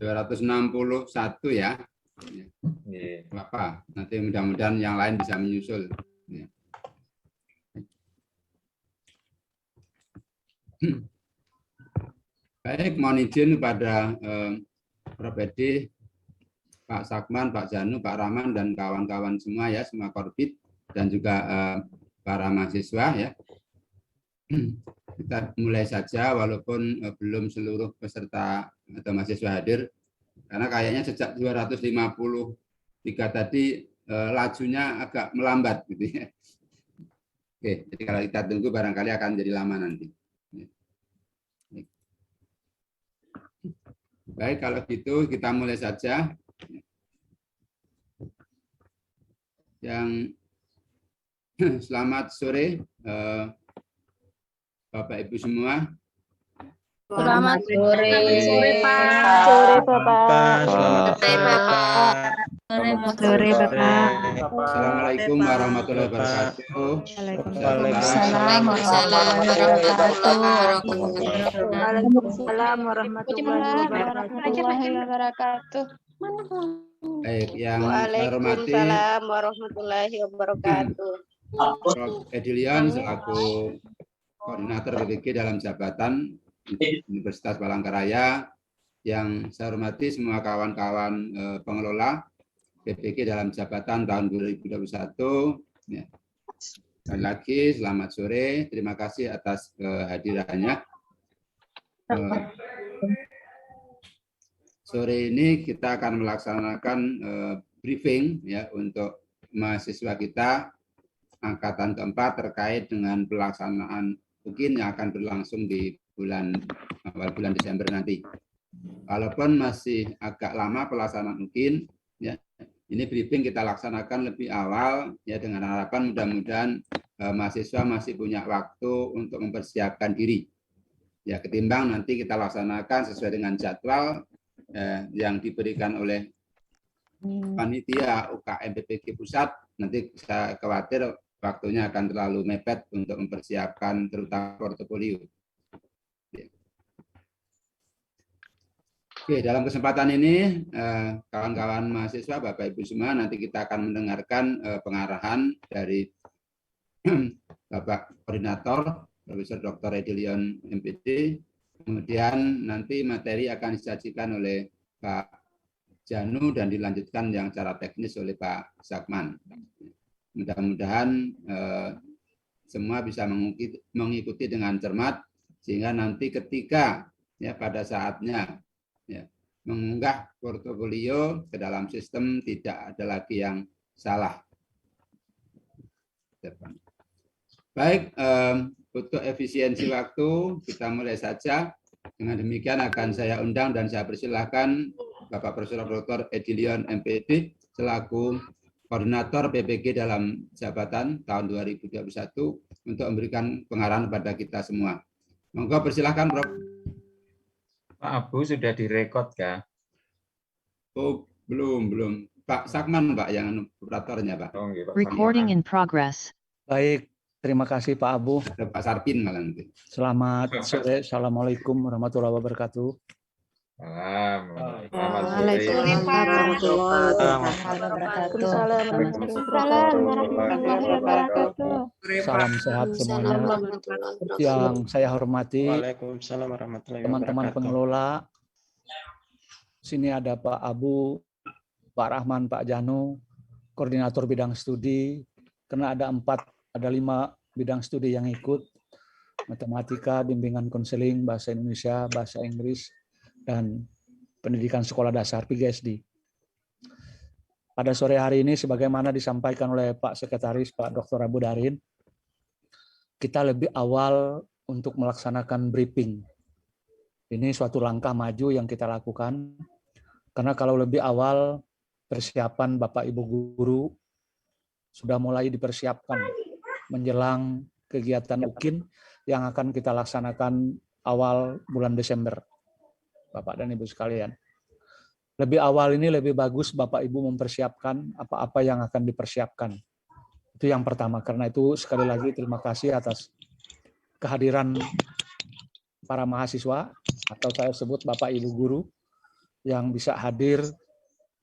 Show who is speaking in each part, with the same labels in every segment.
Speaker 1: 261 ya. Apa? Nanti mudah-mudahan yang lain bisa menyusul. Ya. Baik, mohon izin kepada Prof. Edi, Pak Sakman, Pak Janu, Pak Rahman, dan kawan-kawan semua ya, semua korbit, dan juga para mahasiswa ya. Kita mulai saja walaupun belum seluruh peserta atau mahasiswa hadir, karena kayaknya sejak 253 tadi lajunya agak melambat gitu ya. Oke, jadi kalau kita tunggu barangkali akan jadi lama nanti. Baik, kalau gitu kita mulai saja. Yang selamat sore Bapak Ibu semua.
Speaker 2: Selamat sore.
Speaker 3: Selamat sore, Pak.
Speaker 2: Sore, Bapak.
Speaker 3: Selamat sore, Bapak.
Speaker 2: Selamat sore, Bapak.
Speaker 1: Assalamualaikum warahmatullahi wabarakatuh.
Speaker 2: Waalaikumsalam warahmatullahi wabarakatuh.
Speaker 1: Baik, yang saya hormati
Speaker 3: Waalaikumsalam warahmatullahi wabarakatuh.
Speaker 1: Prof. Edilion selaku koordinator PPG dalam jabatan Universitas Palangkaraya, yang saya hormati semua kawan-kawan pengelola PPG dalam jabatan tahun 2021. Ya. Sekali lagi selamat sore, terima kasih atas kehadirannya. Sore ini kita akan melaksanakan briefing ya untuk mahasiswa kita angkatan keempat terkait dengan pelaksanaan UKIN yang akan berlangsung di awal bulan Desember nanti. Walaupun masih agak lama pelaksanaan UKIN, ya, ini briefing kita laksanakan lebih awal ya dengan harapan mudah-mudahan mahasiswa masih punya waktu untuk mempersiapkan diri. Ya, ketimbang nanti kita laksanakan sesuai dengan jadwal yang diberikan oleh panitia UKM PPG Pusat, nanti saya khawatir waktunya akan terlalu mepet untuk mempersiapkan terutama portofolio. Oke, dalam kesempatan ini kawan-kawan mahasiswa, Bapak Ibu semua, nanti kita akan mendengarkan pengarahan dari Bapak Koordinator Profesor Dr. Edilion MPD. Kemudian nanti materi akan disajikan oleh Pak Janu dan dilanjutkan yang secara teknis oleh Pak Sakman. Mudah-mudahan semua bisa mengikuti dengan cermat sehingga nanti ketika ya pada saatnya ya, mengunggah portofolio ke dalam sistem tidak ada lagi yang salah. Baik, untuk efisiensi waktu kita mulai saja. Dengan demikian akan saya undang dan saya persilahkan Bapak Profesor Dr. Edilion MPD selaku Koordinator PPG dalam jabatan tahun 2021 untuk memberikan pengarahan kepada kita semua. Monggo persilahkan, Prof.
Speaker 4: Pak Abu sudah direkod kah?
Speaker 1: Oh, belum. Pak Sakman, Pak, yang operatornya, Pak.
Speaker 4: Oh, Pak.
Speaker 5: Recording in progress.
Speaker 6: Baik, terima kasih Pak Abu.
Speaker 1: Pak Sarpin malah nanti.
Speaker 6: Selamat sore. Assalamualaikum warahmatullahi wabarakatuh.
Speaker 3: Waalaikumsalam warahmatullahi wabarakatuh.
Speaker 6: Salam sehat semuanya. Yang saya hormati teman-teman pengelola. Sini ada Pak Abu, Pak Rahman, Pak Janu, koordinator bidang studi. Karena ada 5 bidang studi yang ikut. Matematika, bimbingan konseling, bahasa Indonesia, bahasa Inggris, dan pendidikan sekolah dasar PGSD. Pada sore hari ini, sebagaimana disampaikan oleh Pak Sekretaris, Pak Dr. Abu Darin, kita lebih awal untuk melaksanakan briefing. Ini suatu langkah maju yang kita lakukan, karena kalau lebih awal, persiapan Bapak Ibu Guru sudah mulai dipersiapkan menjelang kegiatan UKIN yang akan kita laksanakan awal bulan Desember. Bapak dan Ibu sekalian. Lebih awal ini lebih bagus Bapak Ibu mempersiapkan apa-apa yang akan dipersiapkan. Itu yang pertama. Karena itu sekali lagi terima kasih atas kehadiran para mahasiswa atau saya sebut Bapak Ibu Guru yang bisa hadir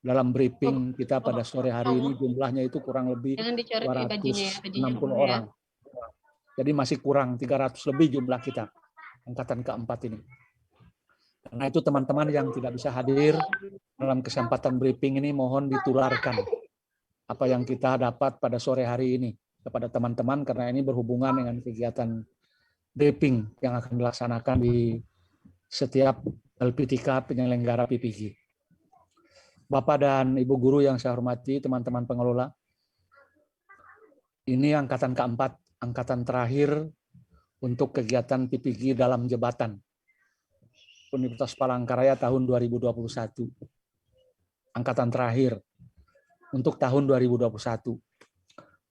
Speaker 6: dalam briefing kita pada sore hari ini. Jumlahnya itu kurang lebih
Speaker 3: Jangan dicoret ya bajunya ya.
Speaker 6: 260 orang. Jadi masih kurang 300 lebih jumlah kita, angkatan keempat ini. Karena itu teman-teman yang tidak bisa hadir dalam kesempatan briefing ini mohon ditularkan apa yang kita dapat pada sore hari ini kepada teman-teman, karena ini berhubungan dengan kegiatan briefing yang akan dilaksanakan di setiap LPTK penyelenggara PPG. Bapak dan Ibu guru yang saya hormati, teman-teman pengelola, ini angkatan keempat, angkatan terakhir untuk kegiatan PPG dalam jabatan Universitas Palangkaraya tahun 2021. Angkatan terakhir untuk tahun 2021.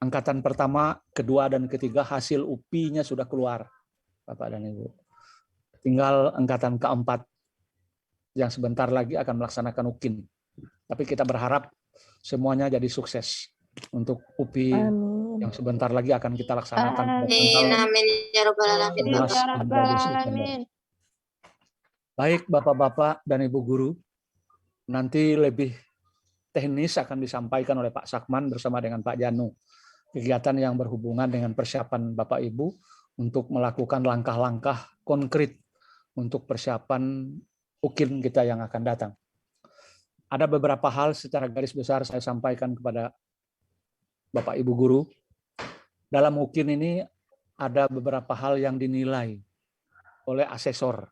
Speaker 6: Angkatan pertama, kedua, dan ketiga hasil UPI-nya sudah keluar, Bapak dan Ibu. Tinggal angkatan keempat yang sebentar lagi akan melaksanakan UKIN. Tapi kita berharap semuanya jadi sukses untuk UPI yang sebentar lagi akan kita laksanakan.
Speaker 3: Amin ya rabbal alamin.
Speaker 6: 11 dan 12 September. Baik Bapak-Bapak dan Ibu guru, nanti lebih teknis akan disampaikan oleh Pak Sakman bersama dengan Pak Janu. Kegiatan yang berhubungan dengan persiapan Bapak Ibu untuk melakukan langkah-langkah konkret untuk persiapan UKIN kita yang akan datang. Ada beberapa hal secara garis besar saya sampaikan kepada Bapak Ibu guru. Dalam UKIN ini ada beberapa hal yang dinilai oleh asesor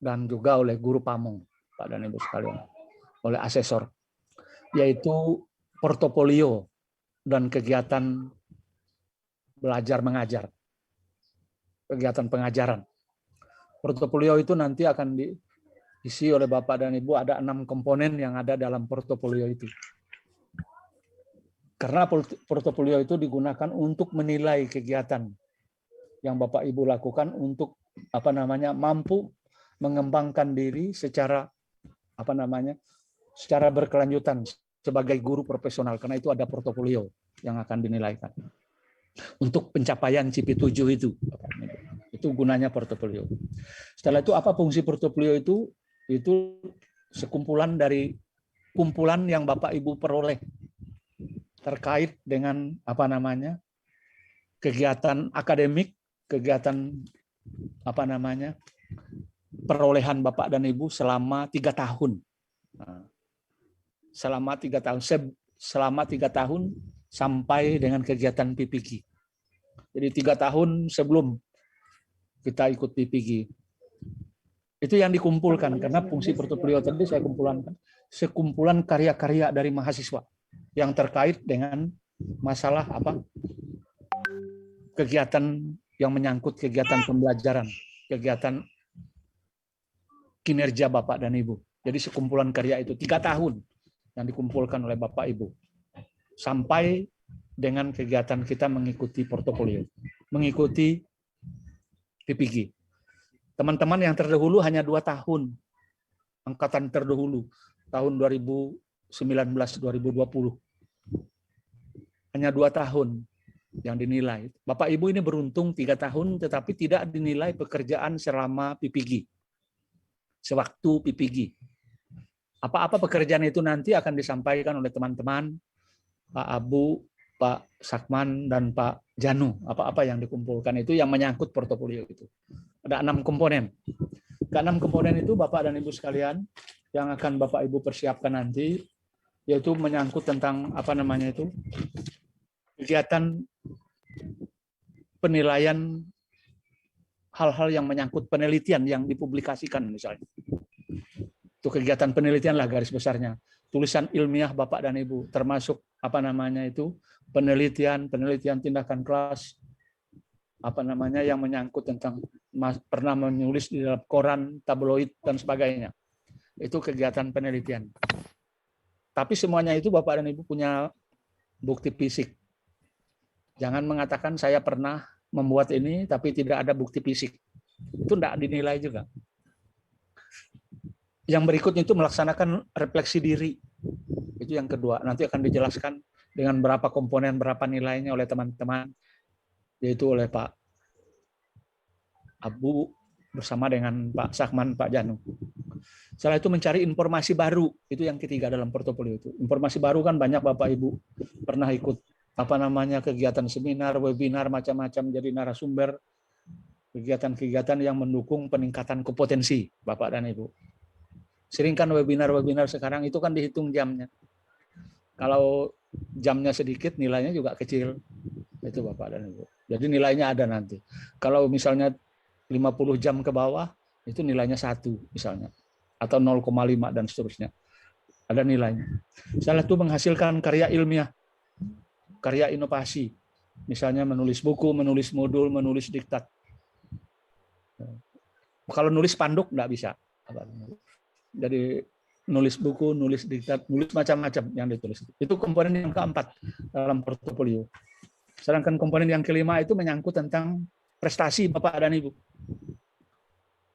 Speaker 6: dan juga oleh guru pamong, Pak dan Ibu sekalian, oleh asesor, yaitu portofolio dan kegiatan belajar mengajar, kegiatan pengajaran. Portofolio itu nanti akan diisi oleh Bapak dan Ibu, ada 6 komponen yang ada dalam portofolio itu. Karena portofolio itu digunakan untuk menilai kegiatan yang Bapak Ibu lakukan untuk mampu mengembangkan diri secara secara berkelanjutan sebagai guru profesional, karena itu ada portofolio yang akan dinilaikan. Untuk pencapaian CP7 itu gunanya portofolio. Setelah itu apa fungsi portofolio itu? Itu sekumpulan dari kumpulan yang Bapak Ibu peroleh terkait dengan kegiatan akademik, kegiatan perolehan Bapak dan Ibu selama 3 tahun. Selama 3 tahun sampai dengan kegiatan PPG. Jadi 3 tahun sebelum kita ikut PPG. Itu yang dikumpulkan, karena fungsi portofolio tadi saya kumpulkan sekumpulan karya-karya dari mahasiswa yang terkait dengan masalah kegiatan yang menyangkut kegiatan pembelajaran, kegiatan kinerja Bapak dan Ibu. Jadi sekumpulan karya itu 3 tahun yang dikumpulkan oleh Bapak Ibu sampai dengan kegiatan kita mengikuti portofolio, mengikuti PPG. Teman-teman yang terdahulu hanya 2 tahun, angkatan terdahulu tahun 2019-2020. Hanya 2 tahun yang dinilai. Bapak Ibu ini beruntung 3 tahun tetapi tidak dinilai pekerjaan selama PPG. Sewaktu PPG. Apa-apa pekerjaan itu nanti akan disampaikan oleh teman-teman, Pak Abu, Pak Sakman, dan Pak Janu. Apa-apa yang dikumpulkan itu yang menyangkut portofolio itu. Ada 6 komponen. Ke-6 komponen itu Bapak dan Ibu sekalian yang akan Bapak Ibu persiapkan nanti, yaitu menyangkut tentang kegiatan penilaian hal-hal yang menyangkut penelitian yang dipublikasikan misalnya. Itu kegiatan penelitian lah garis besarnya. Tulisan ilmiah Bapak dan Ibu, termasuk penelitian tindakan kelas, yang menyangkut tentang pernah menulis di dalam koran, tabloid, dan sebagainya. Itu kegiatan penelitian. Tapi semuanya itu Bapak dan Ibu punya bukti fisik. Jangan mengatakan saya pernah membuat ini, tapi tidak ada bukti fisik. Itu tidak dinilai juga. Yang berikutnya itu melaksanakan refleksi diri. Itu yang kedua. Nanti akan dijelaskan dengan berapa komponen, berapa nilainya oleh teman-teman, yaitu oleh Pak Abu, bersama dengan Pak Sakman, Pak Janu. Setelah itu mencari informasi baru, itu yang ketiga dalam portofolio itu. Informasi baru kan banyak Bapak Ibu pernah ikut kegiatan seminar, webinar, macam-macam, jadi narasumber, kegiatan-kegiatan yang mendukung peningkatan kompetensi Bapak dan Ibu. Sering kan webinar-webinar sekarang itu kan dihitung jamnya. Kalau jamnya sedikit, nilainya juga kecil. Itu Bapak dan Ibu. Jadi nilainya ada nanti. Kalau misalnya 50 jam ke bawah, itu nilainya 1 misalnya. Atau 0,5 dan seterusnya. Ada nilainya. Salah itu menghasilkan karya ilmiah, karya inovasi. Misalnya menulis buku, menulis modul, menulis diktat. Kalau nulis spanduk nggak bisa. Jadi nulis buku, nulis diktat, nulis macam-macam yang ditulis. Itu komponen yang keempat dalam portofolio. Sedangkan komponen yang kelima itu menyangkut tentang prestasi Bapak dan Ibu.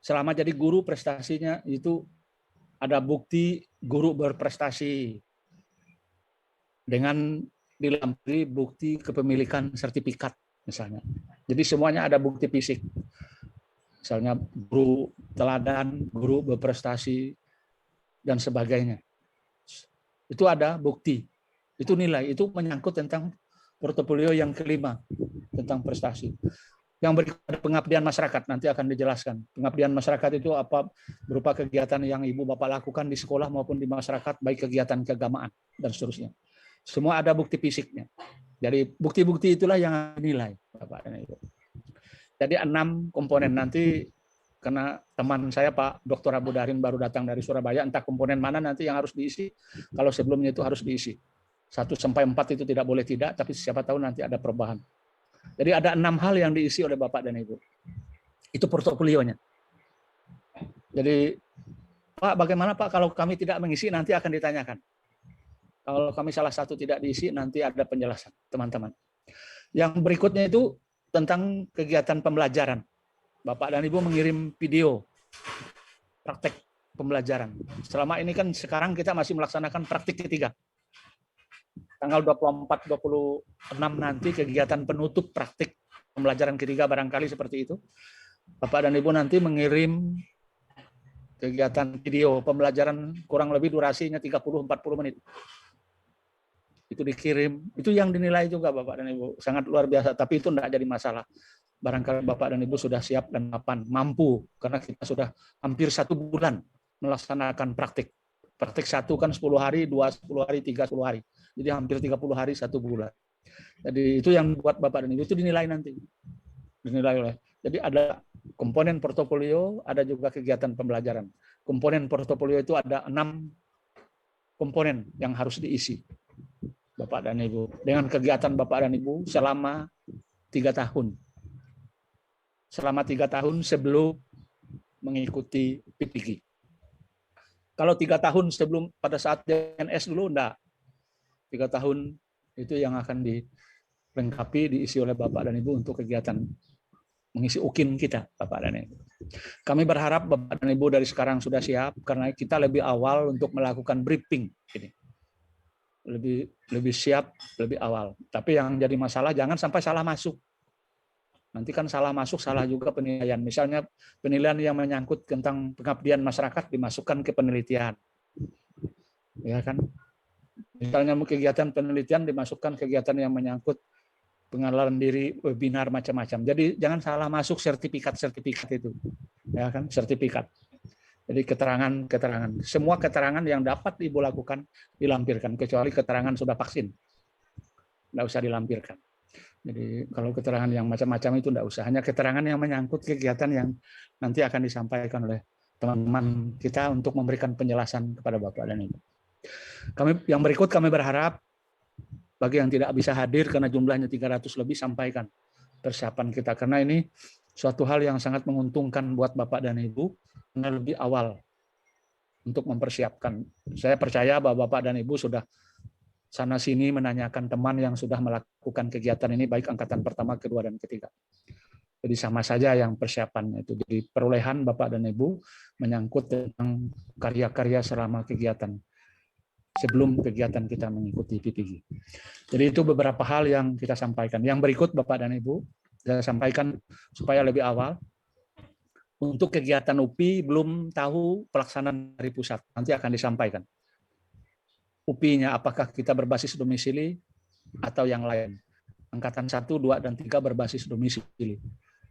Speaker 6: Selama jadi guru, prestasinya itu ada bukti guru berprestasi dengan dilampiri bukti kepemilikan sertifikat misalnya. Jadi semuanya ada bukti fisik. Misalnya guru teladan, guru berprestasi, dan sebagainya. Itu ada bukti. Itu nilai. Itu menyangkut tentang portofolio yang kelima, tentang prestasi. Yang berikut pengabdian masyarakat, nanti akan dijelaskan. Pengabdian masyarakat itu apa berupa kegiatan yang Ibu Bapak lakukan di sekolah maupun di masyarakat, baik kegiatan keagamaan dan seterusnya. Semua ada bukti fisiknya. Jadi bukti-bukti itulah yang dinilai, Bapak dan Ibu. Jadi 6 komponen nanti, karena teman saya Pak Dr. Abu Darin baru datang dari Surabaya, entah komponen mana nanti yang harus diisi, kalau sebelumnya itu harus diisi. 1 sampai 4 itu tidak boleh tidak, tapi siapa tahu nanti ada perubahan. Jadi ada 6 hal yang diisi oleh Bapak dan Ibu. Itu portofolionya. Jadi, Pak, bagaimana Pak kalau kami tidak mengisi, nanti akan ditanyakan. Kalau kami salah satu tidak diisi, nanti ada penjelasan, teman-teman. Yang berikutnya itu tentang kegiatan pembelajaran. Bapak dan Ibu mengirim video praktek pembelajaran. Selama ini kan sekarang kita masih melaksanakan praktik ketiga. Tanggal 24-26 nanti kegiatan penutup praktik pembelajaran ketiga barangkali seperti itu. Bapak dan Ibu nanti mengirim kegiatan video pembelajaran kurang lebih durasinya 30-40 menit. Itu dikirim, itu yang dinilai juga Bapak dan Ibu. Sangat luar biasa, tapi itu tidak jadi masalah. Barangkali Bapak dan Ibu sudah siap dan mampu, karena kita sudah hampir 1 bulan melaksanakan praktik. Praktik 1 kan 10 hari, 2 10 hari, 3 10 hari. Jadi hampir 30 hari 1 bulan. Jadi itu yang buat Bapak dan Ibu itu dinilai nanti. Dinilai oleh. Jadi ada komponen portofolio, ada juga kegiatan pembelajaran. Komponen portofolio itu ada 6 komponen yang harus diisi. Bapak dan Ibu. Dengan kegiatan Bapak dan Ibu selama 3 tahun. Selama 3 tahun sebelum mengikuti PPG. Kalau 3 tahun sebelum pada saat DNS dulu enggak. 3 tahun itu yang akan dilengkapi, diisi oleh Bapak dan Ibu untuk kegiatan mengisi UKIN kita, Bapak dan Ibu. Kami berharap Bapak dan Ibu dari sekarang sudah siap, karena kita lebih awal untuk melakukan briefing ini. Lebih siap, lebih awal. Tapi yang jadi masalah jangan sampai salah masuk. Nanti kan salah masuk, salah juga penilaian. Misalnya penilaian yang menyangkut tentang pengabdian masyarakat dimasukkan ke penelitian. Ya kan? Misalnya kegiatan penelitian dimasukkan kegiatan yang menyangkut pengenalan diri, webinar macam-macam. Jadi jangan salah masuk sertifikat itu. Ya kan? Sertifikat. Jadi keterangan. Semua keterangan yang dapat Ibu lakukan dilampirkan, kecuali keterangan sudah vaksin. Nggak usah dilampirkan. Jadi kalau keterangan yang macam-macam itu enggak usah, hanya keterangan yang menyangkut kegiatan yang nanti akan disampaikan oleh teman-teman kita untuk memberikan penjelasan kepada Bapak dan Ibu. Yang berikut kami berharap bagi yang tidak bisa hadir karena jumlahnya 300 lebih, sampaikan persiapan kita, karena ini suatu hal yang sangat menguntungkan buat Bapak dan Ibu karena lebih awal untuk mempersiapkan. Saya percaya bahwa Bapak dan Ibu sudah sana sini menanyakan teman yang sudah melakukan kegiatan ini, baik angkatan pertama, kedua, dan ketiga. Jadi sama saja yang persiapannya itu. Jadi perolehan Bapak dan Ibu menyangkut tentang karya-karya selama kegiatan, sebelum kegiatan kita mengikuti PPG. Jadi itu beberapa hal yang kita sampaikan. Yang berikut Bapak dan Ibu, saya sampaikan supaya lebih awal. Untuk kegiatan UPI belum tahu pelaksanaan dari pusat, nanti akan disampaikan. UPI-nya apakah kita berbasis domisili atau yang lain. Angkatan 1, 2, dan 3 berbasis domisili.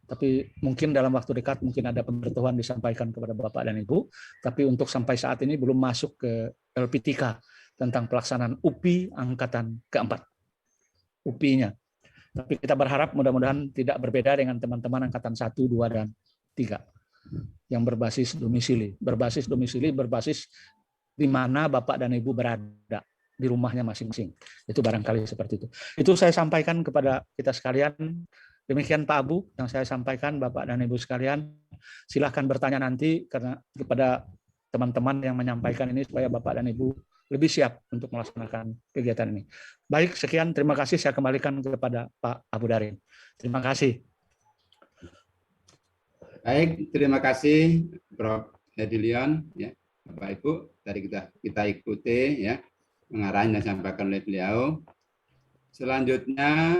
Speaker 6: Tapi mungkin dalam waktu dekat mungkin ada pemberitahuan disampaikan kepada Bapak dan Ibu, tapi untuk sampai saat ini belum masuk ke LPTK tentang pelaksanaan UPI angkatan keempat. UPI-nya. Tapi kita berharap mudah-mudahan tidak berbeda dengan teman-teman angkatan 1, 2, dan 3 yang berbasis domisili. Berbasis domisili, berbasis di mana Bapak dan Ibu berada, di rumahnya masing-masing. Itu barangkali seperti itu. Itu saya sampaikan kepada kita sekalian. Demikian Pak Abu yang saya sampaikan, Bapak dan Ibu sekalian. Silahkan bertanya nanti karena kepada teman-teman yang menyampaikan ini supaya Bapak dan Ibu lebih siap untuk melaksanakan kegiatan ini. Baik, sekian. Terima kasih. Saya kembalikan kepada Pak Abu Darin. Terima kasih.
Speaker 1: Baik, terima kasih Prof. Edilion. Ya, Bapak Ibu, tadi kita ikuti ya pengarahan yang disampaikan oleh beliau. Selanjutnya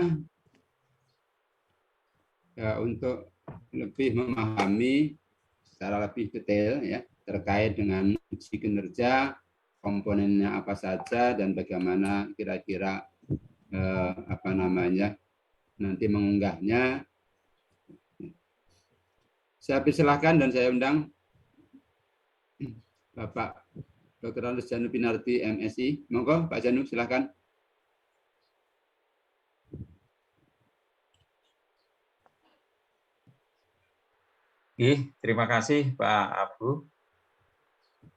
Speaker 1: ya, untuk lebih memahami secara lebih detail ya terkait dengan uji kinerja, komponennya apa saja dan bagaimana kira-kira nanti mengunggahnya. Saya persilahkan dan saya undang Bapak Dr. Andes Janu Pinarti, MSI. Monggo Pak Janu, silakan.
Speaker 4: Terima kasih Pak Abu.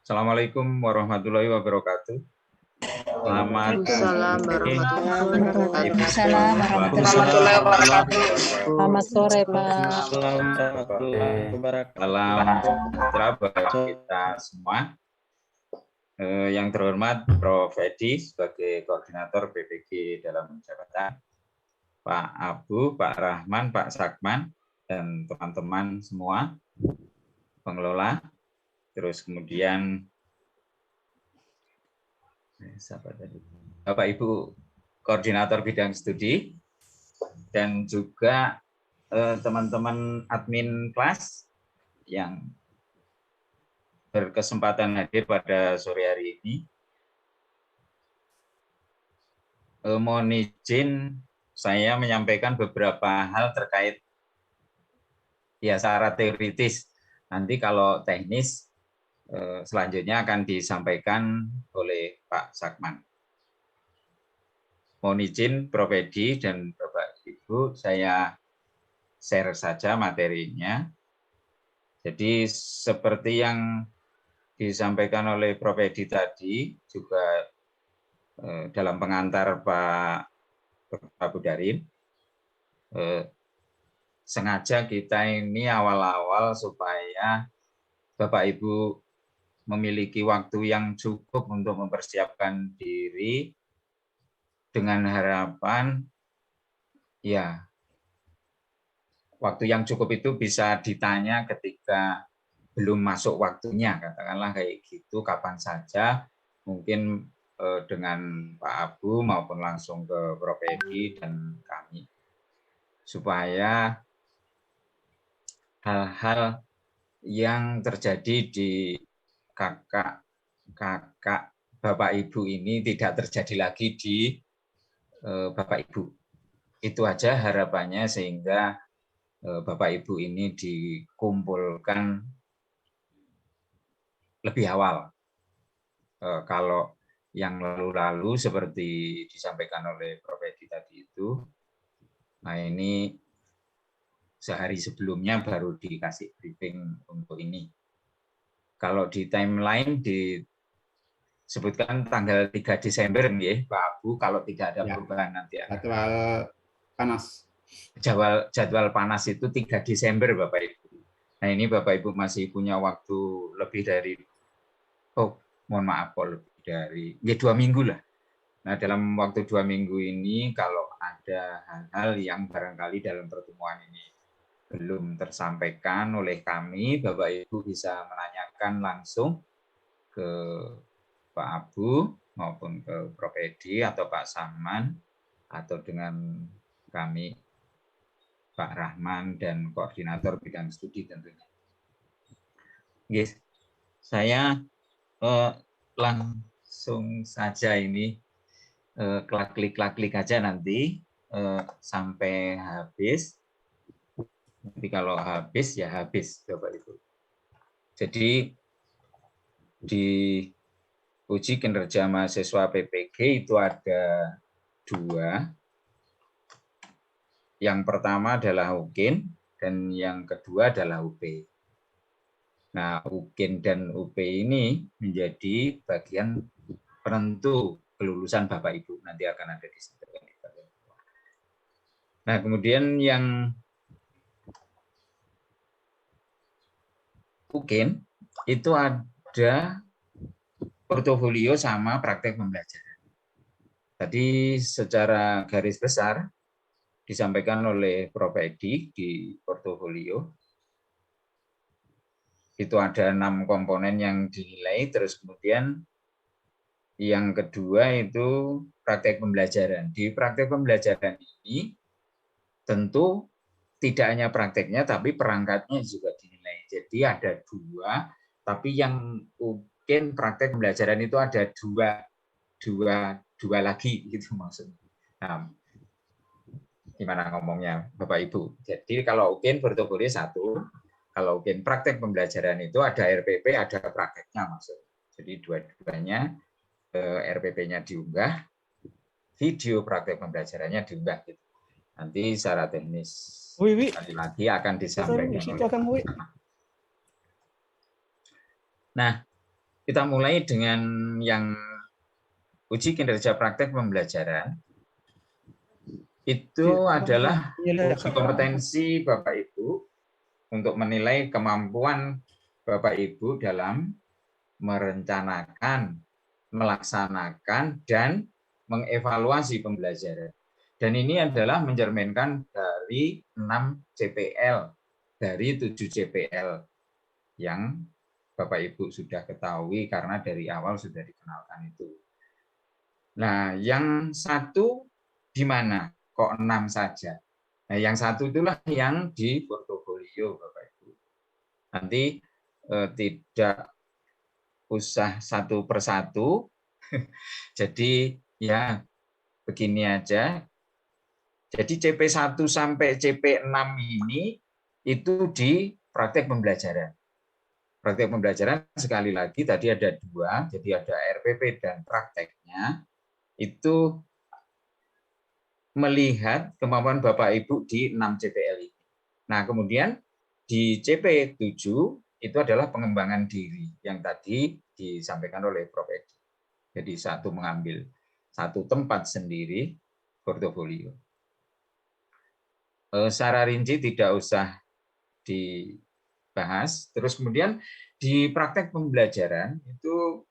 Speaker 4: Assalamualaikum warahmatullahi wabarakatuh. Selamat
Speaker 2: sore Pak.
Speaker 4: Salam sejahtera bagi kita semua. Yang terhormat Prof. Edi sebagai koordinator PPG dalam jabatan, Pak Abu, Pak Rahman, Pak Sakman, dan teman-teman semua pengelola, terus kemudian Bapak Ibu koordinator bidang studi, dan juga teman-teman admin kelas yang berkesempatan hadir pada sore hari ini. Mohon izin saya menyampaikan beberapa hal terkait ya secara teoritis. Nanti kalau teknis selanjutnya akan disampaikan oleh Pak Sakman. Mohon izin Prof. Edi dan Bapak Ibu, saya share saja materinya. Jadi seperti yang disampaikan oleh Prof. Edi tadi, juga dalam pengantar Pak Abu Darin, sengaja kita ini awal-awal supaya Bapak Ibu memiliki waktu yang cukup untuk mempersiapkan diri dengan harapan ya waktu yang cukup itu bisa ditanya ketika belum masuk waktunya, katakanlah kayak gitu, kapan saja, mungkin dengan Pak Abu maupun langsung ke Prof. Edi dan kami, supaya hal-hal yang terjadi di kakak Bapak Ibu ini tidak terjadi lagi di Bapak Ibu. Itu aja harapannya, sehingga Bapak Ibu ini dikumpulkan lebih awal. Kalau yang lalu-lalu seperti disampaikan oleh Prof. Edi tadi itu, nah ini sehari sebelumnya baru dikasih briefing untuk ini. Kalau di timeline disebutkan tanggal 3 Desember nih, Pak Abu, kalau tidak ada perubahan nanti.
Speaker 1: Jadwal panas.
Speaker 4: Jadwal panas itu 3 Desember Bapak Ibu. Nah ini Bapak Ibu masih punya waktu lebih dari, lebih dari 2 minggu lah. Nah dalam waktu 2 minggu ini kalau ada hal-hal yang barangkali dalam pertemuan ini belum tersampaikan oleh kami, Bapak Ibu bisa menanyakan langsung ke Pak Abu maupun ke Prof. Edi atau Pak Saman, atau dengan kami Pak Rahman dan koordinator bidang studi tentunya. Guys, saya langsung saja ini klik aja nanti sampai habis. Nanti kalau habis ya habis, Bapak Ibu. Jadi di uji kinerja mahasiswa PPG itu ada 2. Yang pertama adalah UKIN dan yang kedua adalah UP. Nah, UKIN dan UP ini menjadi bagian penentu kelulusan Bapak Ibu. Nanti akan ada di situ. Nah, kemudian yang UKIN itu ada portofolio sama praktek pembelajaran. Tadi secara garis besar disampaikan oleh Prof. Edi di portofolio. Itu ada 6 komponen yang dinilai, terus kemudian yang kedua itu praktek pembelajaran. Di praktek pembelajaran ini tentu tidak hanya prakteknya, tapi perangkatnya juga dinilai. Jadi ada 2, tapi yang mungkin praktek pembelajaran itu ada dua lagi gitu maksudnya. Nah, gimana ngomongnya Bapak Ibu? Jadi kalau UKIN portofolio 1, kalau UKIN praktek pembelajaran itu ada RPP, ada prakteknya maksudnya. Jadi dua-duanya RPP-nya diunggah, video praktek pembelajarannya diunggah gitu. Nanti secara teknis sekali lagi akan disampaikan. Nah, kita mulai dengan yang uji kinerja praktek pembelajaran. Itu adalah uji kompetensi Bapak Ibu untuk menilai kemampuan Bapak Ibu dalam merencanakan, melaksanakan, dan mengevaluasi pembelajaran. Dan ini adalah mencerminkan dari 6 CPL, dari 7 CPL yang Bapak Ibu sudah ketahui karena dari awal sudah dikenalkan itu. Nah, yang 1 di mana? Kok 6 saja? Nah, yang 1 itulah yang di portofolio, Bapak Ibu. Nanti tidak usah satu persatu. Jadi ya begini aja. Jadi CP1 sampai CP6 ini itu di praktek pembelajaran. Praktek pembelajaran sekali lagi tadi ada 2, jadi ada RPP dan prakteknya. Itu melihat kemampuan Bapak Ibu di 6 CPL ini. Nah, kemudian di CP7 itu adalah pengembangan diri yang tadi disampaikan oleh Prof. Edi. Jadi satu mengambil satu tempat sendiri portofolio. Secara rinci tidak usah dibahas. Terus kemudian di praktek pembelajaran itu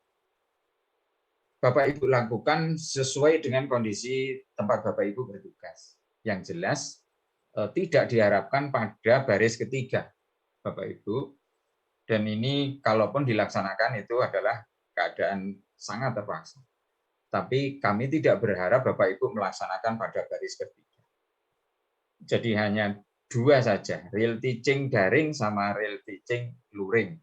Speaker 4: Bapak Ibu lakukan sesuai dengan kondisi tempat Bapak Ibu bertugas. Yang jelas tidak diharapkan pada baris ketiga Bapak Ibu. Dan ini kalaupun dilaksanakan itu adalah keadaan sangat terpaksa. Tapi kami tidak berharap Bapak Ibu melaksanakan pada baris ketiga. Jadi hanya 2 saja, real teaching daring sama real teaching luring.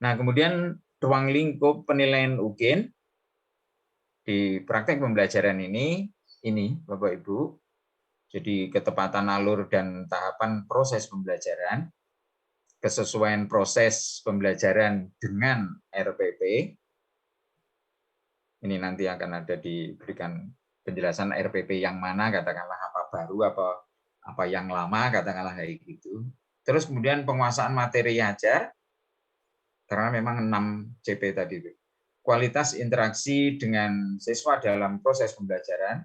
Speaker 4: Nah, kemudian ruang lingkup penilaian UKIN di praktek pembelajaran ini Bapak Ibu, jadi ketepatan alur dan tahapan proses pembelajaran, kesesuaian proses pembelajaran dengan RPP, ini nanti akan ada diberikan penjelasan RPP yang mana, katakanlah apa baru, apa yang lama, katakanlah kayak gitu. Terus kemudian penguasaan materi ajar, karena memang 6 CP tadi itu. Kualitas interaksi dengan siswa dalam proses pembelajaran.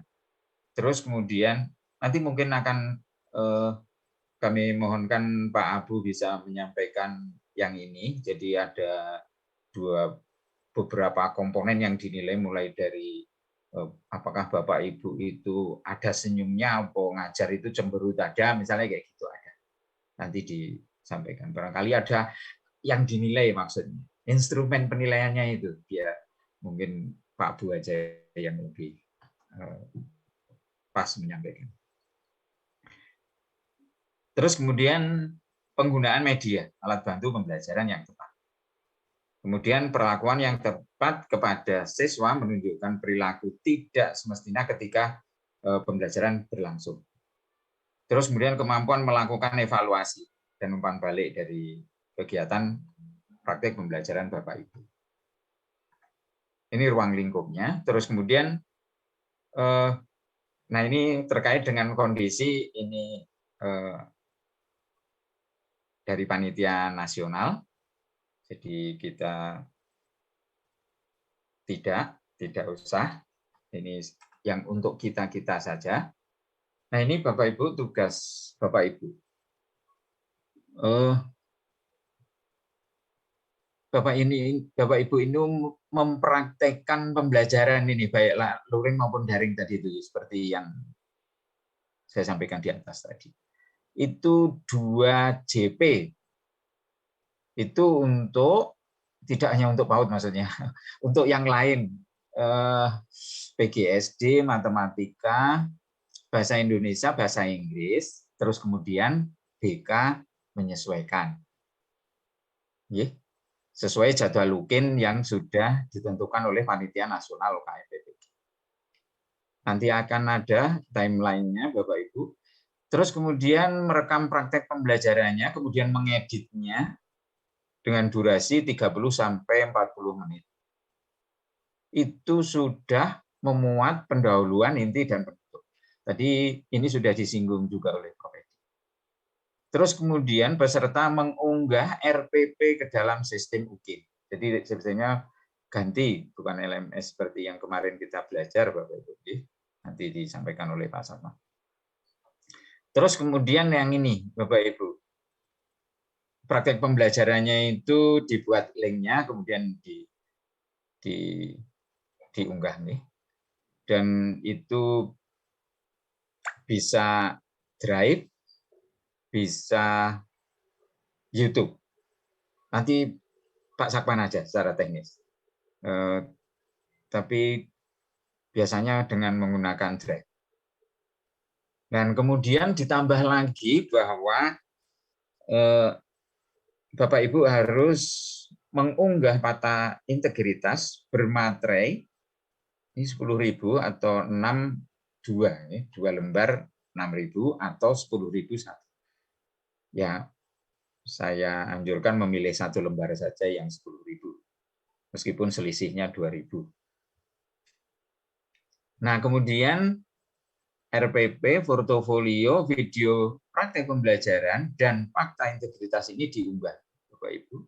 Speaker 4: Terus kemudian nanti mungkin akan kami mohonkan Pak Abu bisa menyampaikan yang ini. Jadi ada beberapa komponen yang dinilai mulai dari apakah Bapak Ibu itu ada senyumnya, apa ngajar itu cemberut ada, misalnya kayak gitu ada. Nanti disampaikan. Barangkali ada yang dinilai maksudnya. Instrumen penilaiannya itu, biar mungkin Pak Bu aja yang lebih pas menyampaikan. Terus kemudian penggunaan media, alat bantu pembelajaran yang tepat. Kemudian perlakuan yang tepat kepada siswa menunjukkan perilaku tidak semestinya ketika pembelajaran berlangsung. Terus kemudian kemampuan melakukan evaluasi dan umpan balik dari kegiatan praktik pembelajaran Bapak Ibu. Ini ruang lingkupnya. Terus kemudian, nah ini terkait dengan kondisi ini dari panitia nasional. Jadi kita tidak usah. Ini yang untuk kita saja. Nah ini Bapak Ibu, tugas Bapak Ibu. Bapak Ibu ini mempraktekkan pembelajaran ini baik luring maupun daring tadi itu seperti yang saya sampaikan di atas tadi. Itu 2 JP. Itu untuk tidak hanya untuk PAUD maksudnya, untuk yang lain, PGSD, matematika, bahasa Indonesia, bahasa Inggris, terus kemudian BK menyesuaikan. Sesuai jadwal UKIN yang sudah ditentukan oleh Panitia Nasional UKM PPG. Nanti akan ada timeline-nya Bapak Ibu. Terus kemudian merekam praktek pembelajarannya, kemudian mengeditnya dengan durasi 30 sampai 40 menit. Itu sudah memuat pendahuluan, inti, dan penutup. Tadi ini sudah disinggung juga oleh Prof. Edi. Terus kemudian peserta mengunggah RPP ke dalam sistem UKIN. Jadi sebetulnya ganti, bukan LMS seperti yang kemarin kita belajar, Bapak Ibu. Nanti disampaikan oleh Pak Sarma. Terus kemudian yang ini, Bapak Ibu. Praktek pembelajarannya itu dibuat linknya, kemudian diunggah nih, dan itu bisa Drive, bisa YouTube. Nanti Pak Sakpan aja secara teknis, tapi biasanya dengan menggunakan Drive. Dan kemudian ditambah lagi bahwa Bapak Ibu harus mengunggah peta integritas bermaterai ini 10.000 atau 2 lembar 6.000 atau 10.000 satu. Ya, saya anjurkan memilih 1 lembar saja yang 10.000, meskipun selisihnya 2.000. Nah, kemudian RPP, portofolio, video praktek pembelajaran, dan fakta integritas ini diunggah, Bapak Ibu.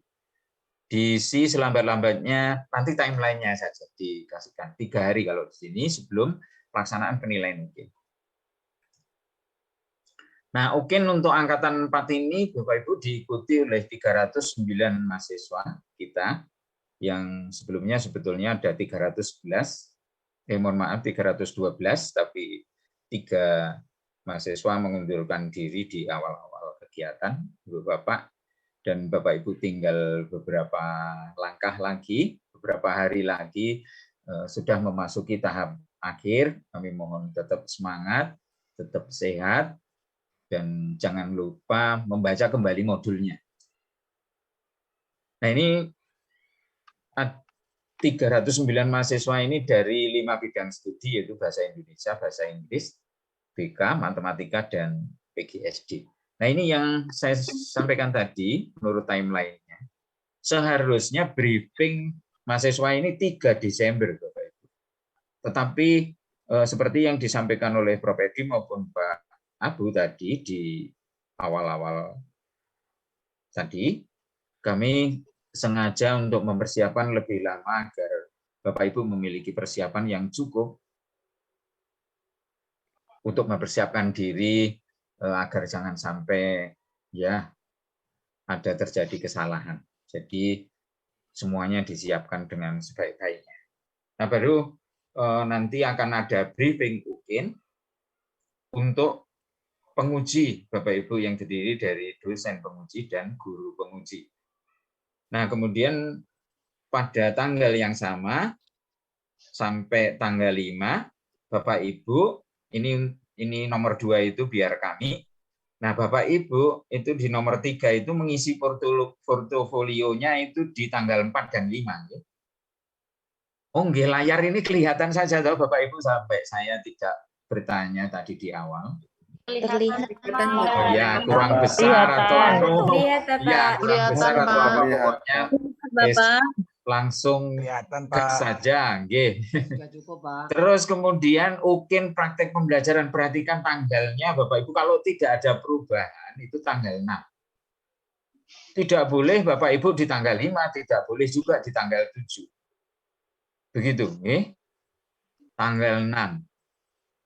Speaker 4: Diisi selambat-lambatnya, nanti timeline-nya saja dikasihkan 3 hari kalau di sini sebelum pelaksanaan penilaian UKIN. Nah, UKIN untuk angkatan 4 ini, Bapak Ibu, diikuti oleh 309 mahasiswa kita, yang sebelumnya sebetulnya ada 311, mohon maaf 312, tapi 3 mahasiswa mengundurkan diri di awal-awal kegiatan, Ibu Bapak, dan Bapak Ibu tinggal beberapa langkah lagi, beberapa hari lagi sudah memasuki tahap akhir. Kami mohon tetap semangat, tetap sehat, dan jangan lupa membaca kembali modulnya. Nah ini 309 mahasiswa ini dari 5 bidang studi, yaitu bahasa Indonesia, bahasa Inggris, BK, matematika, dan PGSD. Nah ini yang saya sampaikan tadi, menurut timeline-nya. Seharusnya briefing mahasiswa ini 3 Desember, Bapak Ibu. Tetapi seperti yang disampaikan oleh Prof. Edi maupun Pak Abu tadi di awal-awal tadi, kami sengaja untuk mempersiapkan lebih lama agar Bapak Ibu memiliki persiapan yang cukup untuk mempersiapkan diri agar jangan sampai ya ada terjadi kesalahan. Jadi semuanya disiapkan dengan sebaik-baiknya. Nah, baru nanti akan ada briefing UKIN untuk penguji Bapak Ibu yang terdiri dari dosen penguji dan guru penguji. Nah, kemudian pada tanggal yang sama sampai tanggal 5, Bapak Ibu, ini nomor 2 itu biar kami, Nah, Bapak Ibu itu di nomor 3 itu mengisi portofolionya itu di tanggal 4 dan 5. Ya. Oh, nggih, layar ini kelihatan saja toh Bapak Ibu sampai saya tidak bertanya tadi di awal.
Speaker 3: Terlihat.
Speaker 4: Oh ya, kurang besar atau ya kurang besar atau apa pokoknya langsung gas saja, nggih. Terus kemudian UKIN praktek pembelajaran, perhatikan tanggalnya Bapak Ibu, kalau tidak ada perubahan itu tanggal 6. Tidak boleh Bapak Ibu di tanggal 5, tidak boleh juga di tanggal 7. Begitu, nggih. Tanggal 6.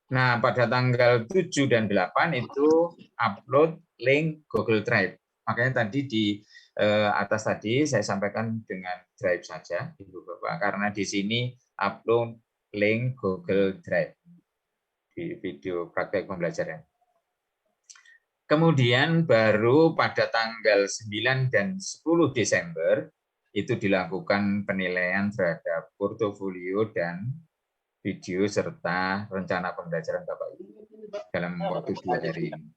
Speaker 4: Nah, pada tanggal 7 dan 8 itu upload link Google Drive. Makanya tadi di atas tadi saya sampaikan dengan Drive saja, Ibu Bapak, karena di sini upload link Google Drive di video praktek pembelajaran. Kemudian baru pada tanggal 9 dan 10 Desember itu dilakukan penilaian terhadap portofolio dan video serta rencana pembelajaran Bapak Ibu dalam waktu 2 hari ini.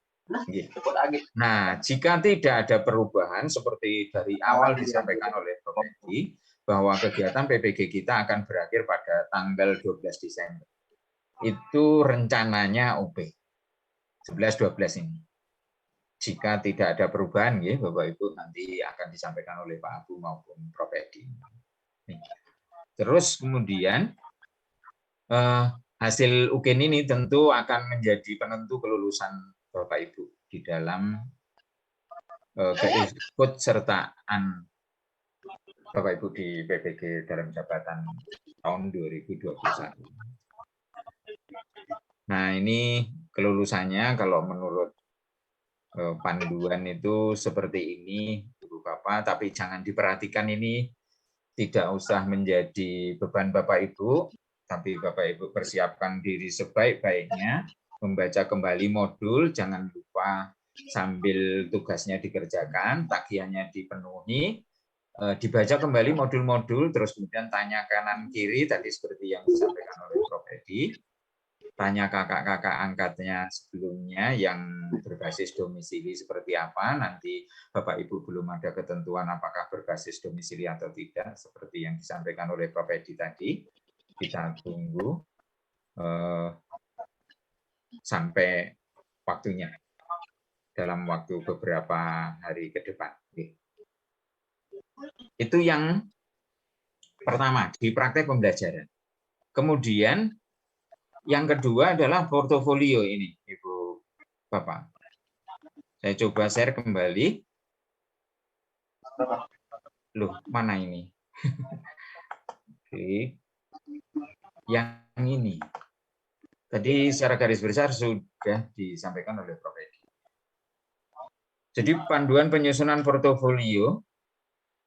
Speaker 4: Nah, jika tidak ada perubahan seperti dari awal disampaikan oleh Prof. Edi, bahwa kegiatan PPG kita akan berakhir pada tanggal 12 Desember. Itu rencananya OP 11-12 ini. Jika tidak ada perubahan, ya, Bapak Ibu nanti akan disampaikan oleh Pak Abu maupun Prof. Edi. Terus kemudian hasil UKIN ini tentu akan menjadi penentu kelulusan Bapak Ibu di dalam keikutsertaan Bapak Ibu di PPG dalam jabatan tahun 2021. Nah, ini kelulusannya kalau menurut panduan itu seperti ini, Ibu Bapak, tapi jangan diperhatikan ini tidak usah menjadi beban Bapak Ibu, tapi Bapak Ibu persiapkan diri sebaik-baiknya, membaca kembali modul, jangan lupa sambil tugasnya dikerjakan, tagihannya dipenuhi, dibaca kembali modul-modul, terus kemudian tanya kanan kiri, tadi seperti yang disampaikan oleh Prof. Edi, tanya kakak-kakak angkatnya sebelumnya yang berbasis domisili seperti apa, nanti Bapak Ibu belum ada ketentuan apakah berbasis domisili atau tidak, seperti yang disampaikan oleh Prof. Edi tadi. Kita tunggu sampai waktunya dalam waktu beberapa hari ke depan. Itu yang pertama di praktek pembelajaran. Kemudian yang kedua adalah portofolio ini, Ibu Bapak. Saya coba share kembali. Loh, mana ini? Oke. Yang ini. Tadi secara garis besar sudah disampaikan oleh Prof. Edi. Jadi panduan penyusunan portofolio,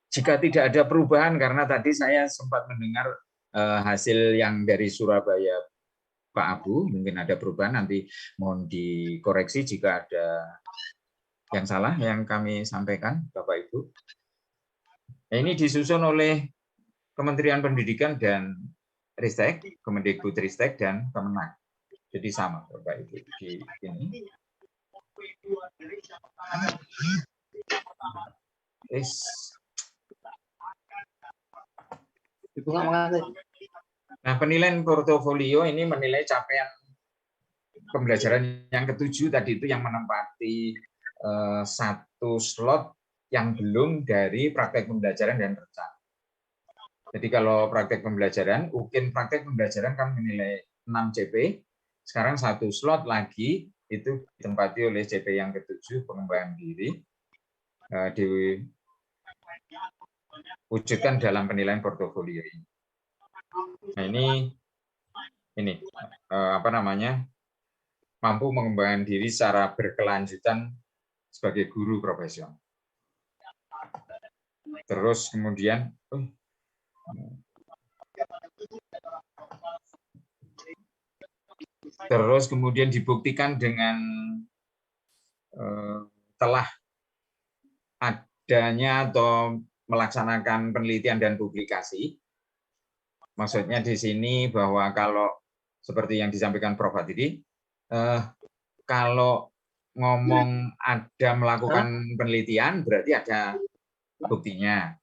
Speaker 4: jika tidak ada perubahan, karena tadi saya sempat mendengar hasil yang dari Surabaya Pak Abu, mungkin ada perubahan, nanti mohon dikoreksi jika ada yang salah yang kami sampaikan, Bapak Ibu. Nah, ini disusun oleh Kementerian Pendidikan dan Ristek, Kemendikbudristek dan Kemenag. Jadi sama Bapak Ibu di ini. Nah, penilaian portofolio ini menilai capaian pembelajaran yang ke-7 tadi itu yang menempati satu slot yang belum dari praktek pembelajaran dan rencana. Jadi kalau praktek pembelajaran, UKIN praktek pembelajaran kan menilai 6 CP, sekarang satu slot lagi itu ditempati oleh CP yang ke-7, pengembangan diri, diwujudkan dalam penilaian portofolio ini. Nah ini apa namanya, mampu mengembangkan diri secara berkelanjutan sebagai guru profesional. Terus kemudian dibuktikan dengan telah adanya atau melaksanakan penelitian dan publikasi. Maksudnya di sini bahwa kalau seperti yang disampaikan Prof. tadi, kalau ngomong ada melakukan penelitian, berarti ada buktinya.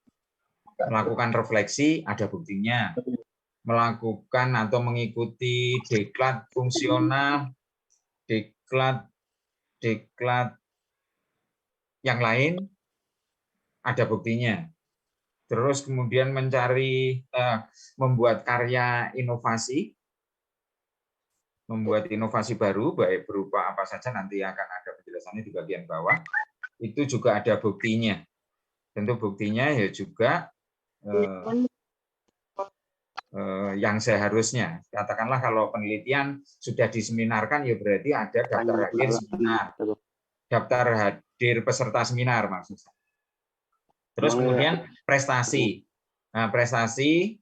Speaker 4: Melakukan refleksi, ada buktinya. Melakukan atau mengikuti diklat fungsional, diklat yang lain, ada buktinya. Terus kemudian mencari, membuat karya inovasi, membuat inovasi baru, baik berupa apa saja, nanti akan ada penjelasannya di bagian bawah, itu juga ada buktinya. Tentu buktinya ya juga yang seharusnya. Katakanlah kalau penelitian sudah diseminarkan, ya berarti ada daftar hadir seminar, daftar hadir peserta seminar maksudnya. Terus kemudian prestasi. Nah, prestasi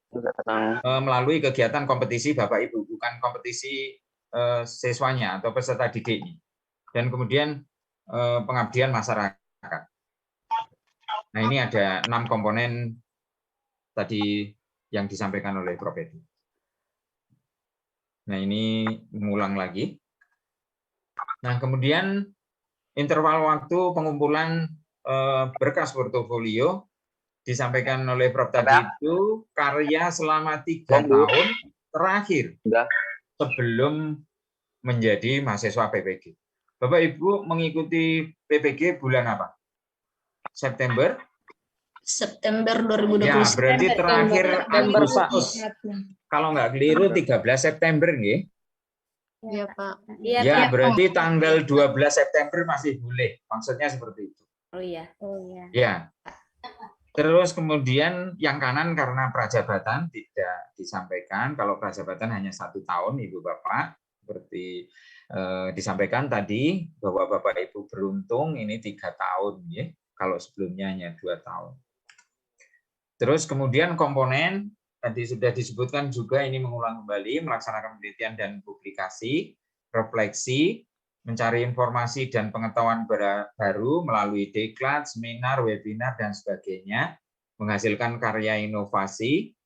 Speaker 4: melalui kegiatan kompetisi Bapak Ibu, bukan kompetisi siswanya atau peserta didiknya. Dan kemudian pengabdian masyarakat. Nah, ini ada 6 komponen tadi yang disampaikan oleh Prof. Edi. Nah, ini mengulang lagi. Nah, kemudian interval waktu pengumpulan berkas portofolio disampaikan oleh Prof. tadi itu karya selama 3 tahun terakhir sebelum menjadi mahasiswa PPG. Bapak Ibu mengikuti PPG bulan apa? September
Speaker 3: 2020.
Speaker 4: Ya, berarti terakhir Agustus. Kalau nggak keliru 13 September nih.
Speaker 3: Iya, Pak.
Speaker 4: Ya, berarti tanggal 12 September masih boleh. Maksudnya seperti itu.
Speaker 3: Oh iya.
Speaker 4: Ya. Terus kemudian yang kanan karena prajabatan tidak disampaikan. Kalau prajabatan hanya 1 tahun, Ibu Bapak. Seperti disampaikan tadi bahwa Bapak Ibu beruntung ini 3 tahun, ya. Kalau sebelumnya hanya 2 tahun. Terus kemudian komponen tadi sudah disebutkan juga, ini mengulang kembali, melaksanakan penelitian dan publikasi, refleksi, mencari informasi dan pengetahuan baru melalui diklat, seminar, webinar, dan sebagainya, menghasilkan karya inovasi.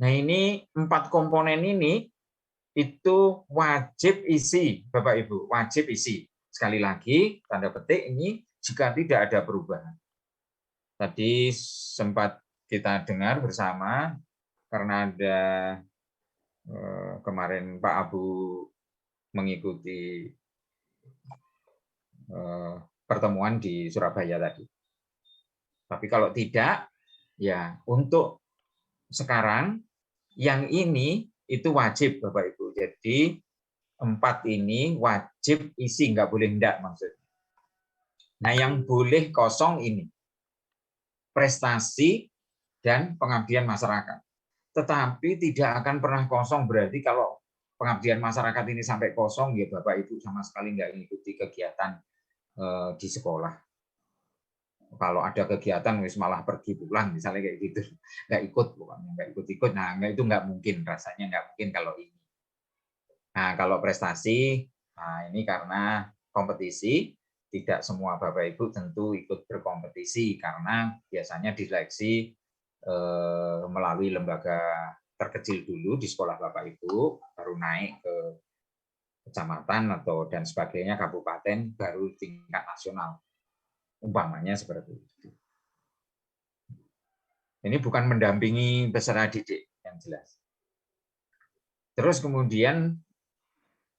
Speaker 4: Nah, ini 4 komponen ini itu wajib isi, Bapak Ibu, wajib isi. Sekali lagi, tanda petik ini jika tidak ada perubahan. Tadi sempat kita dengar bersama, karena ada kemarin Pak Abu mengikuti pertemuan di Surabaya tadi. Tapi kalau tidak, ya untuk sekarang yang ini itu wajib Bapak Ibu. Jadi 4 ini wajib isi, nggak boleh enggak maksudnya. Nah, yang boleh kosong ini prestasi dan pengabdian masyarakat. Tetapi tidak akan pernah kosong, berarti kalau pengabdian masyarakat ini sampai kosong, ya Bapak Ibu sama sekali nggak mengikuti kegiatan di sekolah. Kalau ada kegiatan, malah pergi pulang, misalnya kayak gitu, nggak ikut, pokoknya nggak ikut-ikut. Nah, itu nggak mungkin, rasanya nggak mungkin kalau ini. Nah, kalau prestasi, nah ini karena kompetisi, tidak semua Bapak Ibu tentu ikut berkompetisi, karena biasanya diseleksi melalui lembaga terkecil dulu di sekolah Bapak Ibu, baru naik ke kecamatan atau dan sebagainya, kabupaten, baru tingkat nasional. Umpamanya seperti itu. Ini bukan mendampingi peserta didik yang jelas. Terus kemudian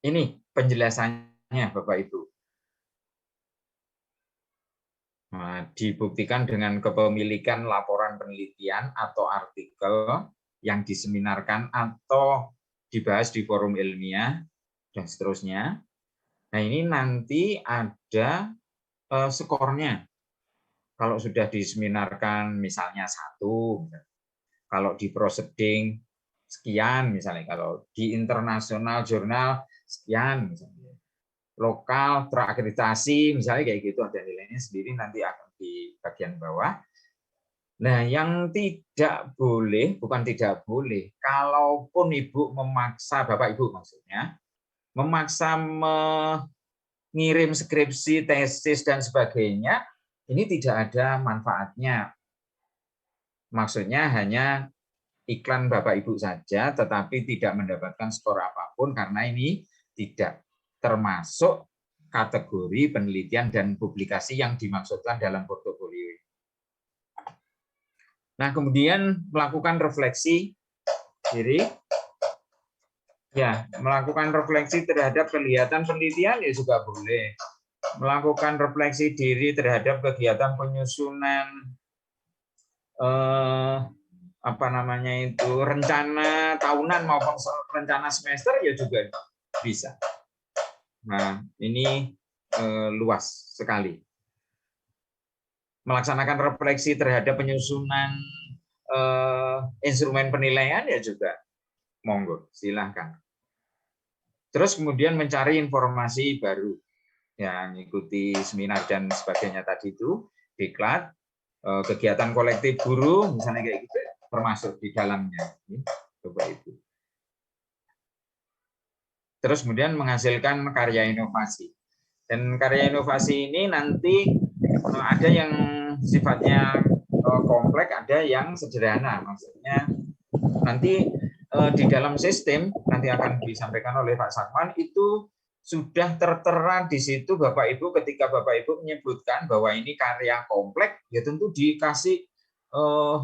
Speaker 4: ini penjelasannya Bapak Ibu. Nah, dibuktikan dengan kepemilikan laporan penelitian atau artikel yang diseminarkan atau dibahas di forum ilmiah dan seterusnya. Nah, ini nanti ada skornya. Kalau sudah diseminarkan misalnya 1, kalau di proseding sekian misalnya, kalau di internasional jurnal sekian misalnya. Lokal terakreditasi misalnya kayak gitu, ada nilainya sendiri nanti akan di bagian bawah. Nah, yang tidak boleh, bukan tidak boleh, kalaupun Ibu memaksa, Bapak Ibu maksudnya, memaksa mengirim skripsi, tesis dan sebagainya, ini tidak ada manfaatnya. Maksudnya hanya iklan Bapak Ibu saja, tetapi tidak mendapatkan skor apapun karena ini tidak termasuk kategori penelitian dan publikasi yang dimaksudkan dalam portofolio. Nah, kemudian melakukan refleksi diri. Ya, melakukan refleksi terhadap kegiatan penelitian ya juga boleh. Melakukan refleksi diri terhadap kegiatan penyusunan apa namanya itu rencana tahunan maupun rencana semester ya juga bisa. Nah, ini luas sekali. Melaksanakan refleksi terhadap penyusunan instrumen penilaian ya juga monggo, silahkan. Terus kemudian mencari informasi baru, yang mengikuti seminar dan sebagainya tadi itu, diklat, kegiatan kolektif guru, misalnya kayak gitu, termasuk di dalamnya. Coba itu. Terus kemudian menghasilkan karya inovasi. Dan karya inovasi ini nanti ada yang sifatnya kompleks, ada yang sederhana. Maksudnya nanti di dalam sistem nanti akan disampaikan oleh Pak Sakman itu sudah tertera di situ Bapak Ibu ketika Bapak Ibu menyebutkan bahwa ini karya kompleks ya tentu dikasih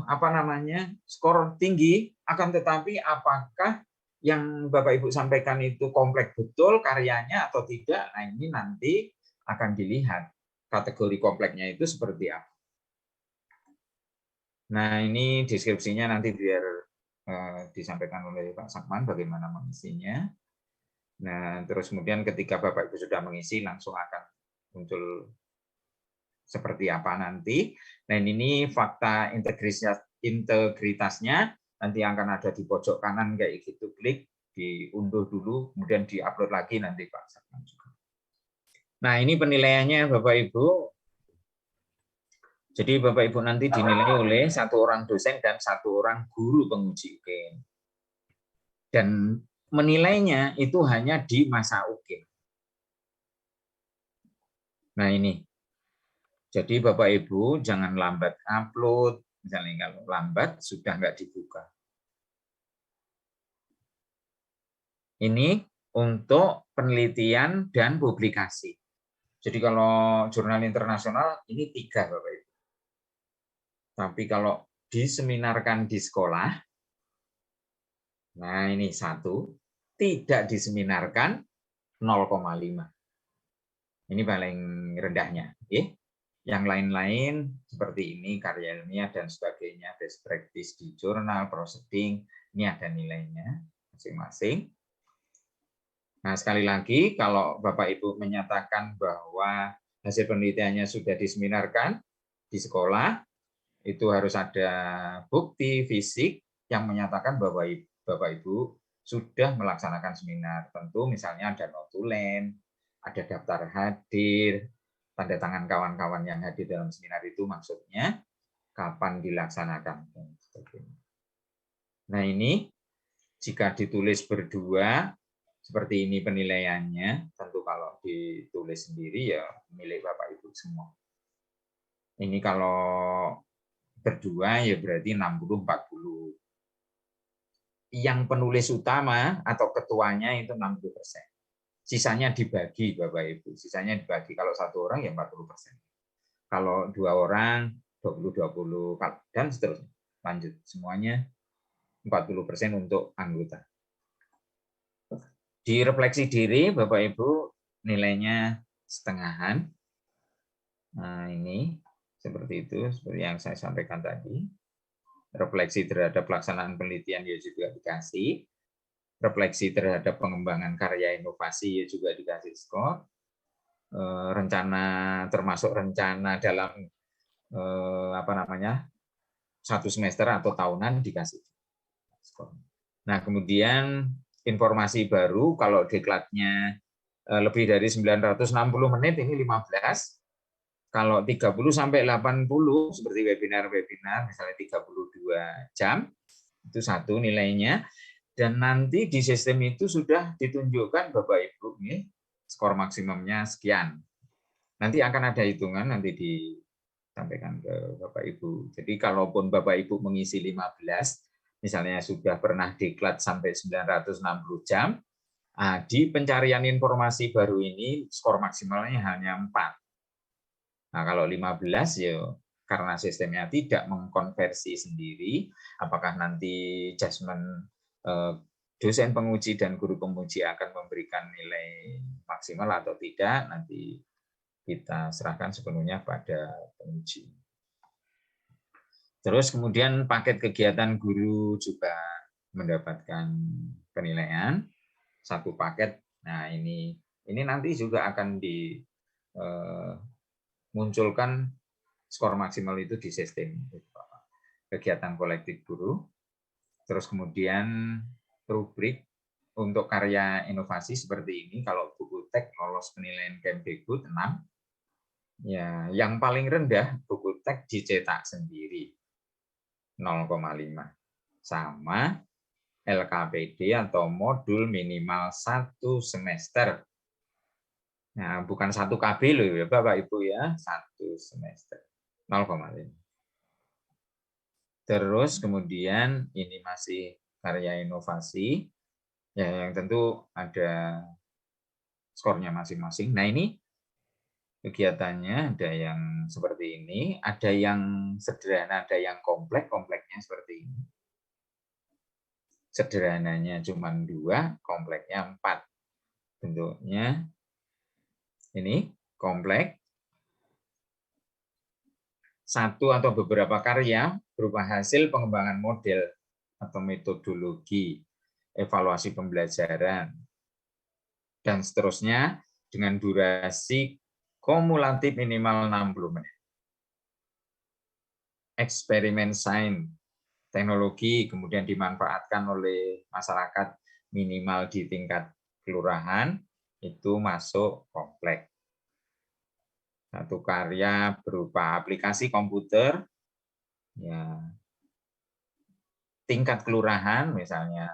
Speaker 4: apa namanya skor tinggi, akan tetapi apakah yang Bapak Ibu sampaikan itu kompleks betul karyanya atau tidak, nah ini nanti akan dilihat kategori kompleksnya itu seperti apa. Nah ini deskripsinya nanti biar disampaikan oleh Pak Sakman bagaimana mengisinya. Nah, terus kemudian ketika Bapak Ibu sudah mengisi langsung akan muncul seperti apa nanti. Nah, ini fakta integritasnya nanti akan ada di pojok kanan kayak gitu, klik, diunduh dulu, kemudian diupload lagi nanti Pak Sakman juga. Nah, ini penilaiannya Bapak Ibu. Jadi Bapak Ibu nanti dinilai oleh 1 orang dosen dan 1 orang guru penguji UKM. Dan menilainya itu hanya di masa UKM. Nah ini. Jadi Bapak Ibu jangan lambat upload. Misalnya kalau lambat sudah nggak dibuka. Ini untuk penelitian dan publikasi. Jadi kalau jurnal internasional ini 3 Bapak Ibu. Tapi kalau diseminarkan di sekolah, nah ini 1, tidak diseminarkan 0,5. Ini paling rendahnya. Yang lain-lain seperti ini, karya ilmiah dan sebagainya, best practice di jurnal, proceeding, ini ada nilainya masing-masing. Nah sekali lagi, kalau Bapak Ibu menyatakan bahwa hasil penelitiannya sudah diseminarkan di sekolah, itu harus ada bukti fisik yang menyatakan bahwa Bapak Ibu sudah melaksanakan seminar. Tentu misalnya ada notulen, ada daftar hadir, tanda tangan kawan-kawan yang hadir dalam seminar itu maksudnya kapan dilaksanakan. Nah ini jika ditulis berdua seperti ini penilaiannya, tentu kalau ditulis sendiri ya milik Bapak Ibu semua. Ini kalau berdua ya berarti 60-40. Yang penulis utama atau ketuanya itu 60%. Sisanya dibagi Bapak Ibu. Sisanya dibagi kalau 1 orang ya 40%. Kalau 2 orang 20-20 dan seterusnya. Lanjut semuanya 40% untuk anggota. Di refleksi diri Bapak Ibu nilainya setengahan. Nah, ini seperti itu, seperti yang saya sampaikan tadi. Refleksi terhadap pelaksanaan penelitian ya juga dikasih. Refleksi terhadap pengembangan karya inovasi ya juga dikasih skor. Rencana termasuk rencana dalam apa namanya 1 semester atau tahunan dikasih skor. Nah, kemudian informasi baru kalau diklatnya lebih dari 960 menit ini 15. Kalau 30 sampai 80 seperti webinar-webinar misalnya 32 jam itu 1 nilainya, dan nanti di sistem itu sudah ditunjukkan Bapak Ibu nih skor maksimumnya sekian. Nanti akan ada hitungan nanti disampaikan ke Bapak Ibu. Jadi kalaupun Bapak Ibu mengisi 15 misalnya sudah pernah diklat sampai 960 jam Nah, di pencarian informasi baru ini skor maksimalnya hanya 4. Nah, kalau 15 ya karena sistemnya tidak mengkonversi sendiri, apakah nanti judgement dosen penguji dan guru penguji akan memberikan nilai maksimal atau tidak, nanti kita serahkan sepenuhnya pada penguji. Terus kemudian paket kegiatan guru juga mendapatkan penilaian, satu paket. Nah, ini nanti juga akan dimunculkan skor maksimal itu di sistem kegiatan kolektif guru. Terus kemudian rubrik untuk karya inovasi seperti ini, kalau buku teks lolos penilaian Kemdikbud 6. Ya, yang paling rendah buku teks dicetak sendiri 0,5. Sama LKPD atau modul minimal 1 semester. Nah, bukan 1 KB loh ya Bapak Ibu ya, 1 semester 0,5. Terus kemudian ini masih karya inovasi, ya yang tentu ada skornya masing-masing. Nah, ini kegiatannya ada yang seperti ini, ada yang sederhana, ada yang kompleksnya seperti ini. Sederhananya cuma 2, kompleksnya 4. Bentuknya ini kompleks. 1 atau beberapa karya berupa hasil pengembangan model atau metodologi, evaluasi pembelajaran, dan seterusnya dengan durasi kumulatif minimal 60 menit. Eksperimen sains, teknologi kemudian dimanfaatkan oleh masyarakat minimal di tingkat kelurahan, itu masuk kompleks. Satu karya berupa aplikasi komputer, ya, tingkat kelurahan, misalnya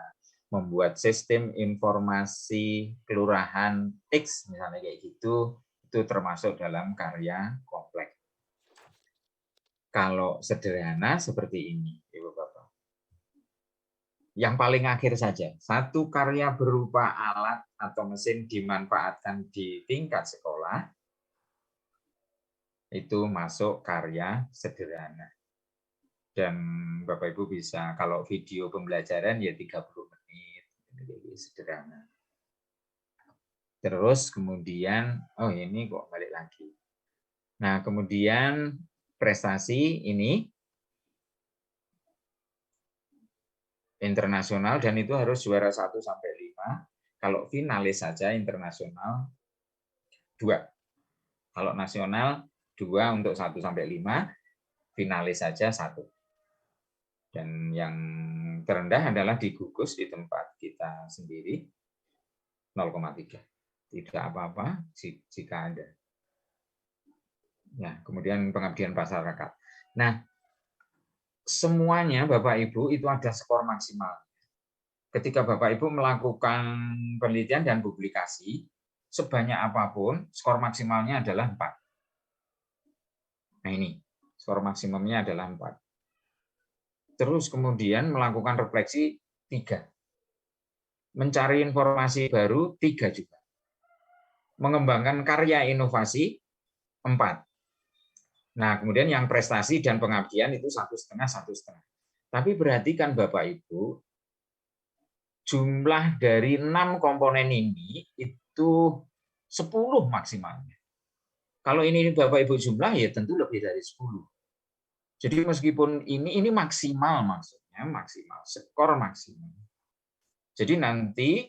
Speaker 4: membuat sistem informasi kelurahan X, misalnya kayak gitu, itu termasuk dalam karya kompleks. Kalau sederhana seperti ini, Ibu Bapak. Yang paling akhir saja, satu karya berupa alat atau mesin dimanfaatkan di tingkat sekolah, itu masuk karya sederhana. Dan Bapak Ibu bisa, kalau video pembelajaran ya 30 menit, ini sederhana. Terus kemudian, oh ini kok balik lagi. Nah, kemudian prestasi ini internasional dan itu harus juara 1 sampai 5. Kalau finalis saja internasional 2. Kalau nasional 2 untuk 1 sampai 5, finalis saja 1. Dan yang terendah adalah di gugus di tempat kita sendiri 0,3. Tidak apa-apa jika ada. Nah, kemudian pengabdian masyarakat. Nah, semuanya Bapak Ibu itu ada skor maksimal. Ketika Bapak Ibu melakukan penelitian dan publikasi, sebanyak apapun, skor maksimalnya adalah 4. Nah ini, skor maksimumnya adalah 4. Terus kemudian melakukan refleksi 3. Mencari informasi baru 3 juga. Mengembangkan karya inovasi 4. Nah, kemudian yang prestasi dan pengabdian itu 1,5. Tapi perhatikan Bapak Ibu, jumlah dari 6 komponen ini itu 10 maksimalnya. Kalau ini Bapak Ibu jumlah ya tentu lebih dari 10. Jadi meskipun ini maksimal maksudnya, maksimal, skor maksimal. Jadi nanti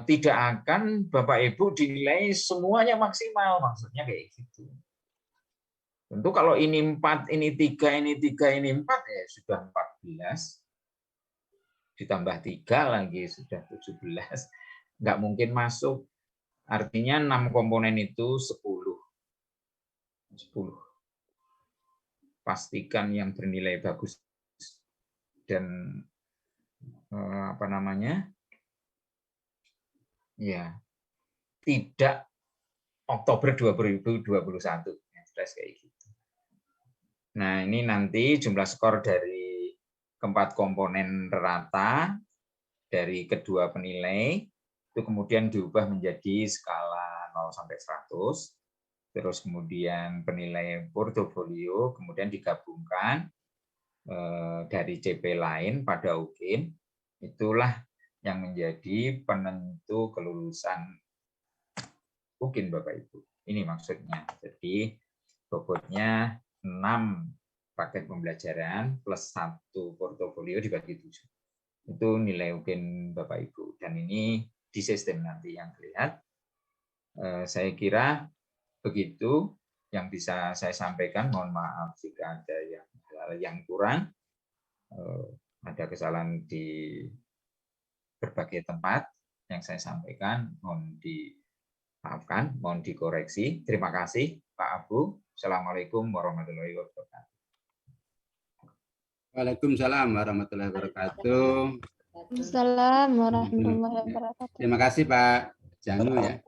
Speaker 4: tidak akan Bapak Ibu dinilai semuanya maksimal, maksudnya kayak gitu. Tentu kalau ini 4, ini 3, ini 3, ini 4, ya sudah 14. Ditambah 3 lagi sudah 17. Nggak mungkin masuk. Artinya 6 komponen itu 10. Pastikan yang bernilai bagus. Dan apa namanya? Ya, tidak Oktober 2021. Kayak gitu. Nah, ini nanti jumlah skor dari keempat komponen rata dari kedua penilai itu kemudian diubah menjadi skala 0 sampai 100, terus kemudian penilaian portofolio kemudian digabungkan dari CP lain pada UKIN, itulah yang menjadi penentu kelulusan UKIN, Bapak Ibu. Ini maksudnya. Jadi bobotnya 6 paket pembelajaran plus 1 portofolio dibagi 7. Itu nilai UKIN Bapak Ibu. Dan ini di sistem nanti yang terlihat. Saya kira begitu yang bisa saya sampaikan. Mohon maaf jika ada yang kurang, ada kesalahan di berbagai tempat yang saya sampaikan, mohon dimaafkan, mohon dikoreksi. Terima kasih Pak Abu. Assalamualaikum warahmatullahi wabarakatuh.
Speaker 1: Waalaikumsalam warahmatullahi wabarakatuh.
Speaker 3: Assalamualaikum warahmatullahi wabarakatuh.
Speaker 1: Terima kasih Pak Janu ya.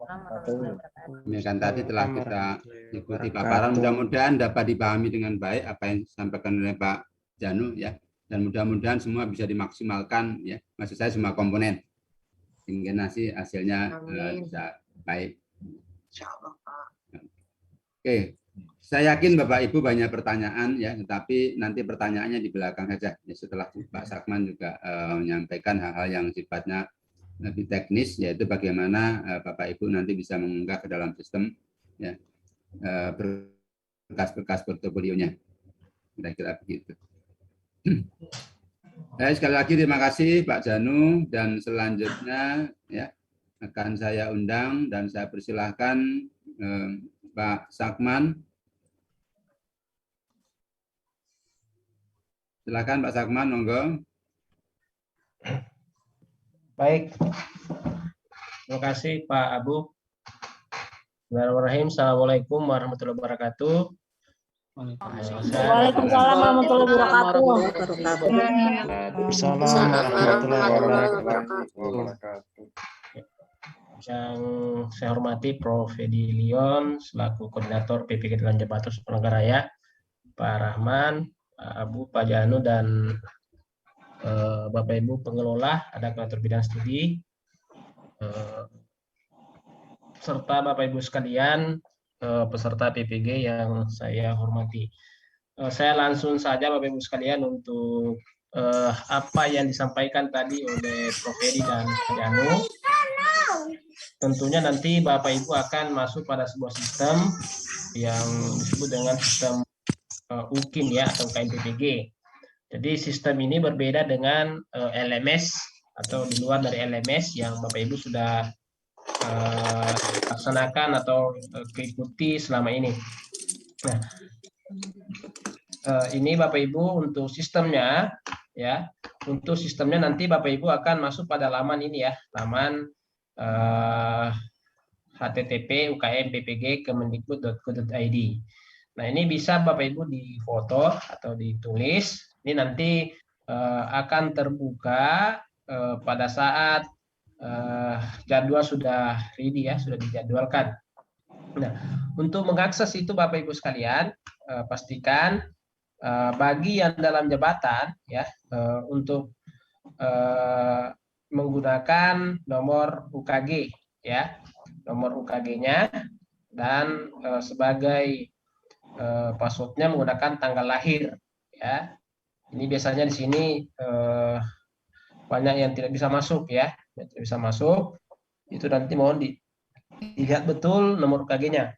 Speaker 1: Demikian tadi telah kita ikuti paparan, mudah-mudahan dapat dipahami dengan baik apa yang disampaikan oleh Pak Janu ya, dan mudah-mudahan semua bisa dimaksimalkan ya, maksud saya semua komponen sehingga nanti hasilnya bisa baik.
Speaker 5: Insyaallah, Pak.
Speaker 1: Oke, saya yakin Bapak Ibu banyak pertanyaan ya, tetapi nanti pertanyaannya di belakang saja ya, setelah Pak Sakman juga menyampaikan hal-hal yang sifatnya lebih teknis, yaitu bagaimana Bapak Ibu nanti bisa mengunggah ke dalam sistem ya, berkas-berkas portofolionya, kira-kira begitu. Sekali lagi terima kasih Pak Janu, dan selanjutnya ya akan saya undang dan saya persilahkan Pak Sakman. Silakan Pak Sakman, monggo.
Speaker 7: Baik, terima kasih Pak Abu. Bismillahirrahmanirrahim. Assalamualaikum warahmatullahi wabarakatuh.
Speaker 2: Waalaikumsalam warahmatullahi wabarakatuh.
Speaker 5: Assalamualaikum warahmatullahi wabarakatuh.
Speaker 7: Yang saya hormati Prof. Edi Leon selaku Koordinator PPG Dewan Jabatan Penyelenggara Raya, Pak Rahman, Pak Abu, Pak Janu, dan Bapak Ibu pengelola, ada koordinator bidang studi, serta Bapak Ibu sekalian peserta PPG yang saya hormati. Saya langsung saja Bapak Ibu sekalian untuk apa yang disampaikan tadi oleh Prof. Edi dan Pak Janu. Tentunya nanti Bapak Ibu akan masuk pada sebuah sistem yang disebut dengan sistem UKIN ya, atau UKM PPG. Jadi sistem ini berbeda dengan LMS atau di luar dari LMS yang Bapak Ibu sudah laksanakan atau ikuti selama ini. Nah, ini Bapak Ibu untuk sistemnya ya. Untuk sistemnya nanti Bapak Ibu akan masuk pada laman ini ya, laman http ukmppg.kemendikbud.go.id. Nah, ini bisa Bapak Ibu difoto atau ditulis. Ini nanti akan terbuka pada saat jadwal sudah ready ya, sudah dijadwalkan. Nah, untuk mengakses itu Bapak Ibu sekalian, pastikan bagi yang dalam jabatan ya, untuk menggunakan nomor UKG ya, nomor UKG-nya, dan sebagai password-nya menggunakan tanggal lahir ya. Ini biasanya di sini banyak yang tidak bisa masuk ya, yang tidak bisa masuk. Itu nanti mohon dilihat betul nomor UKG-nya.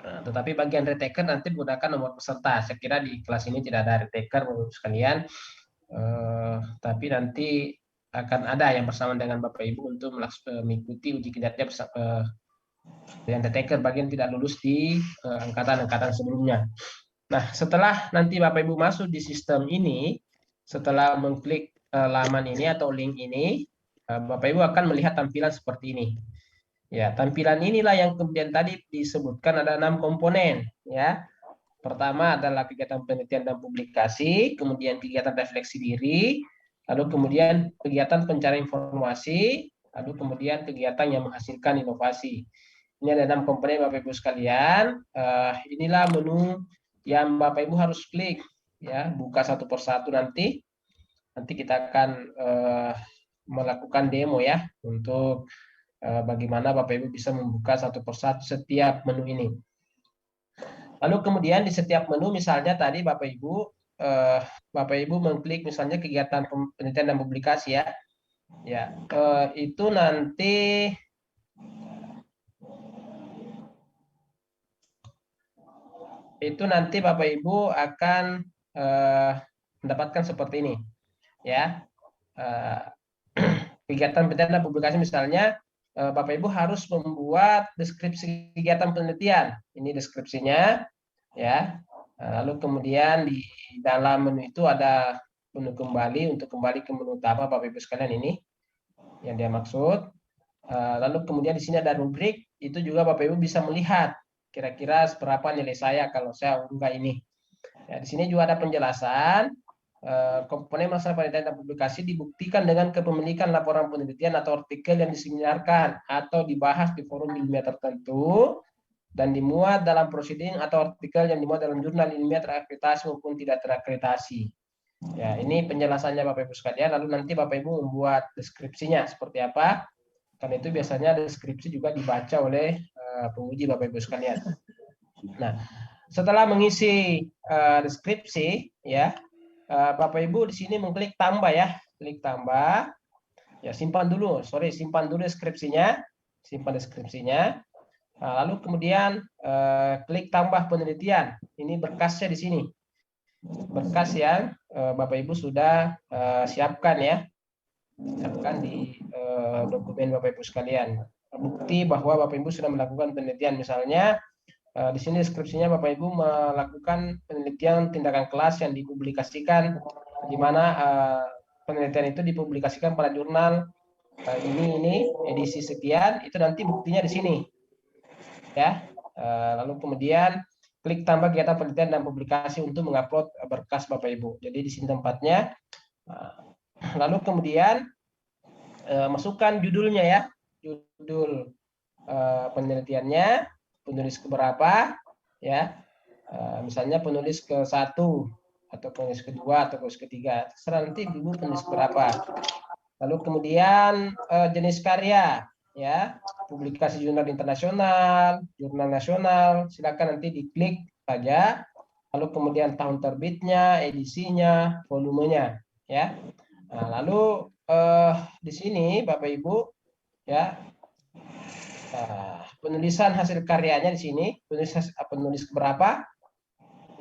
Speaker 7: Nah, tetapi bagian retaker nanti menggunakan nomor peserta. Saya kira di kelas ini tidak ada retaker menurut sekalian, tapi nanti akan ada yang bersama dengan Bapak Ibu untuk mengikuti uji kinerja dengan retaker bagian tidak lulus di angkatan-angkatan sebelumnya. Nah, setelah nanti Bapak Ibu masuk di sistem ini, setelah mengklik laman ini atau link ini, Bapak Ibu akan melihat tampilan seperti ini. Ya, tampilan inilah yang kemudian tadi disebutkan ada 6 komponen ya. Pertama adalah kegiatan penelitian dan publikasi, kemudian kegiatan refleksi diri, lalu kemudian kegiatan pencarian informasi, lalu kemudian kegiatan yang menghasilkan inovasi. Ini ada 6 komponen Bapak Ibu sekalian. Inilah menu yang Bapak Ibu harus klik ya, buka satu persatu nanti kita akan melakukan demo ya untuk bagaimana Bapak Ibu bisa membuka satu persatu setiap menu ini. Lalu kemudian di setiap menu misalnya tadi Bapak Ibu mengklik misalnya kegiatan penelitian dan publikasi ya. Ya, itu nanti Bapak Ibu akan mendapatkan seperti ini ya. Kegiatan penelitian dan publikasi misalnya Bapak Ibu harus membuat deskripsi kegiatan penelitian. Ini deskripsinya ya. Lalu kemudian di dalam menu itu ada menu kembali untuk kembali ke menu utama Bapak Ibu sekalian, ini yang dia maksud. Lalu kemudian di sini ada rubrik, itu juga Bapak Ibu bisa melihat kira-kira seberapa nilai saya kalau saya unggah ini. Ya, di sini juga ada penjelasan komponen masalah penelitian dan publikasi dibuktikan dengan kepemilikan laporan penelitian atau artikel yang diseminarkan atau dibahas di forum ilmiah tertentu dan dimuat dalam proceeding atau artikel yang dimuat dalam jurnal ilmiah terakreditasi maupun tidak terakreditasi. Ya, ini penjelasannya Bapak Ibu sekalian. Lalu nanti Bapak Ibu membuat deskripsinya seperti apa. Karena itu biasanya deskripsi juga dibaca oleh penguji Bapak Ibu sekalian. Nah, setelah mengisi deskripsi ya, Bapak Ibu di sini mengklik tambah ya, klik tambah. Ya, simpan dulu deskripsinya, simpan deskripsinya. Lalu kemudian klik tambah penelitian. Ini berkasnya di sini. Berkas yang Bapak Ibu sudah siapkan ya. Siapkan di dokumen Bapak Ibu sekalian. Bukti bahwa Bapak Ibu sudah melakukan penelitian, misalnya di sini deskripsinya Bapak Ibu melakukan penelitian tindakan kelas yang dipublikasikan, di mana penelitian itu dipublikasikan pada jurnal ini edisi sekian, itu nanti buktinya di sini ya. Lalu kemudian klik tambah kegiatan penelitian dan publikasi untuk mengupload berkas Bapak Ibu. Jadi di sini tempatnya. Lalu kemudian masukkan judulnya ya, judul penelitiannya, penulis keberapa ya, misalnya penulis ke-1 atau penulis kedua atau penulis ketiga, terserah nanti Ibu penulis berapa. Lalu kemudian jenis karya ya, publikasi jurnal internasional, jurnal nasional, silakan nanti diklik saja. Lalu kemudian tahun terbitnya, edisinya, volumenya ya. Nah, lalu di sini Bapak Ibu ya, penulisan hasil karyanya di sini, penulis berapa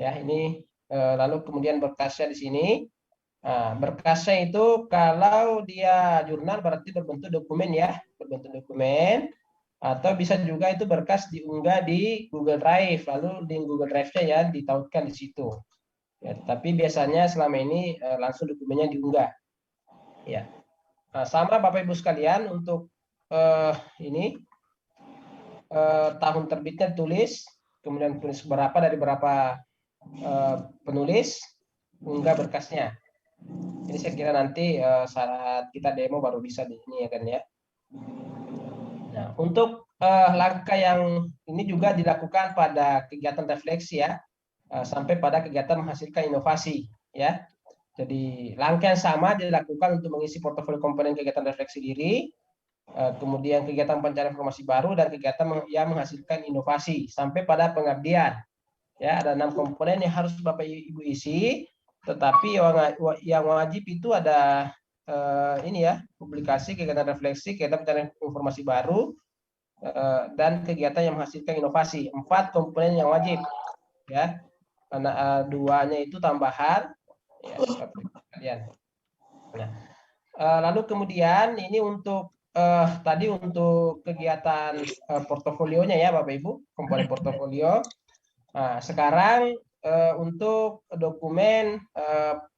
Speaker 7: ya, ini lalu kemudian berkasnya di sini. Berkasnya itu kalau dia jurnal berarti berbentuk dokumen ya, berbentuk dokumen, atau bisa juga itu berkas diunggah di Google Drive, lalu di Google Drive-nya ya ditautkan di situ ya. Tapi biasanya selama ini langsung dokumennya diunggah ya. Sama Bapak Ibu sekalian, untuk ini tahun terbitnya tulis, kemudian tulis berapa dari berapa penulis, unggah berkasnya. Ini saya kira nanti saat kita demo baru bisa di ini ya kan ya. Nah, untuk langkah yang ini juga dilakukan pada kegiatan refleksi ya, sampai pada kegiatan menghasilkan inovasi ya. Jadi langkah yang sama dilakukan untuk mengisi portofolio komponen kegiatan refleksi diri, kemudian kegiatan pencarian informasi baru, dan kegiatan yang menghasilkan inovasi sampai pada pengabdian. Ya, ada 6 komponen yang harus Bapak Ibu isi, tetapi yang wajib itu ada ini ya, publikasi, kegiatan refleksi, kegiatan pencarian informasi baru, dan kegiatan yang menghasilkan inovasi. 4 komponen yang wajib ya, karena 2-nya itu tambahan ya. Nah, lalu kemudian ini untuk tadi untuk kegiatan portofolionya ya Bapak Ibu, komponen portofolio. Nah, sekarang untuk dokumen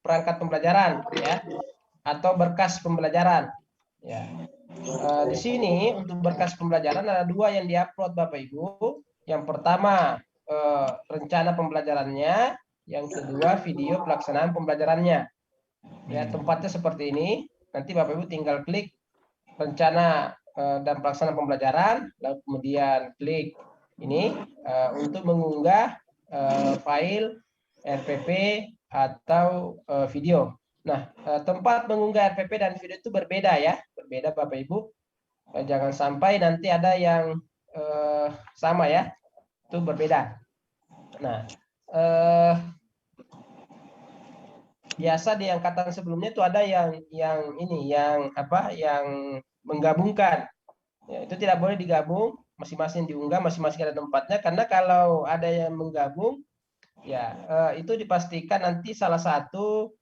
Speaker 7: perangkat pembelajaran ya, atau berkas pembelajaran ya. Di sini untuk berkas pembelajaran ada 2 yang diupload Bapak Ibu. Yang pertama rencana pembelajarannya, yang kedua video pelaksanaan pembelajarannya ya. Tempatnya seperti ini, nanti Bapak Ibu tinggal klik rencana dan pelaksanaan pembelajaran, lalu kemudian klik ini untuk mengunggah file RPP atau video. Nah, tempat mengunggah RPP dan video itu berbeda ya, berbeda Bapak Ibu. Jangan sampai nanti ada yang sama ya, itu berbeda. Nah, biasa di angkatan sebelumnya itu ada yang ini, yang menggabungkan. Ya, itu tidak boleh digabung, masing-masing diunggah, masing-masing ada tempatnya, karena kalau ada yang menggabung, ya itu dipastikan nanti salah satu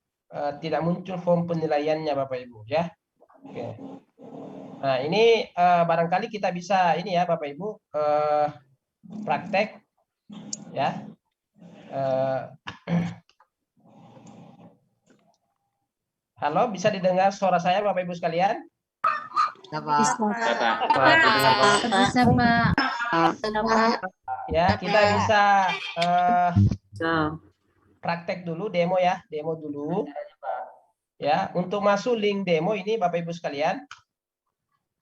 Speaker 7: tidak muncul form penilaiannya Bapak Ibu ya. Oke. Nah ini barangkali kita bisa ini ya Bapak Ibu praktek ya. Halo, bisa didengar suara saya Bapak Ibu sekalian?
Speaker 2: Bisa.
Speaker 3: Bisa, Pak.
Speaker 7: Ya, kita bisa praktek dulu, demo ya, demo dulu. Ya, untuk masuk link demo ini Bapak Ibu sekalian,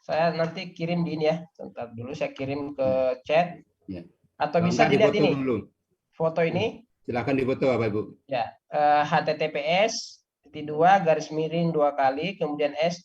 Speaker 7: saya nanti kirim di ini ya. Sebentar dulu saya kirim ke chat.
Speaker 1: Ya.
Speaker 7: Atau bisa dilihat ini.
Speaker 1: Dulu.
Speaker 7: Foto ini.
Speaker 1: Silakan difoto Bapak Ibu.
Speaker 7: Ya, https://2 kemudian s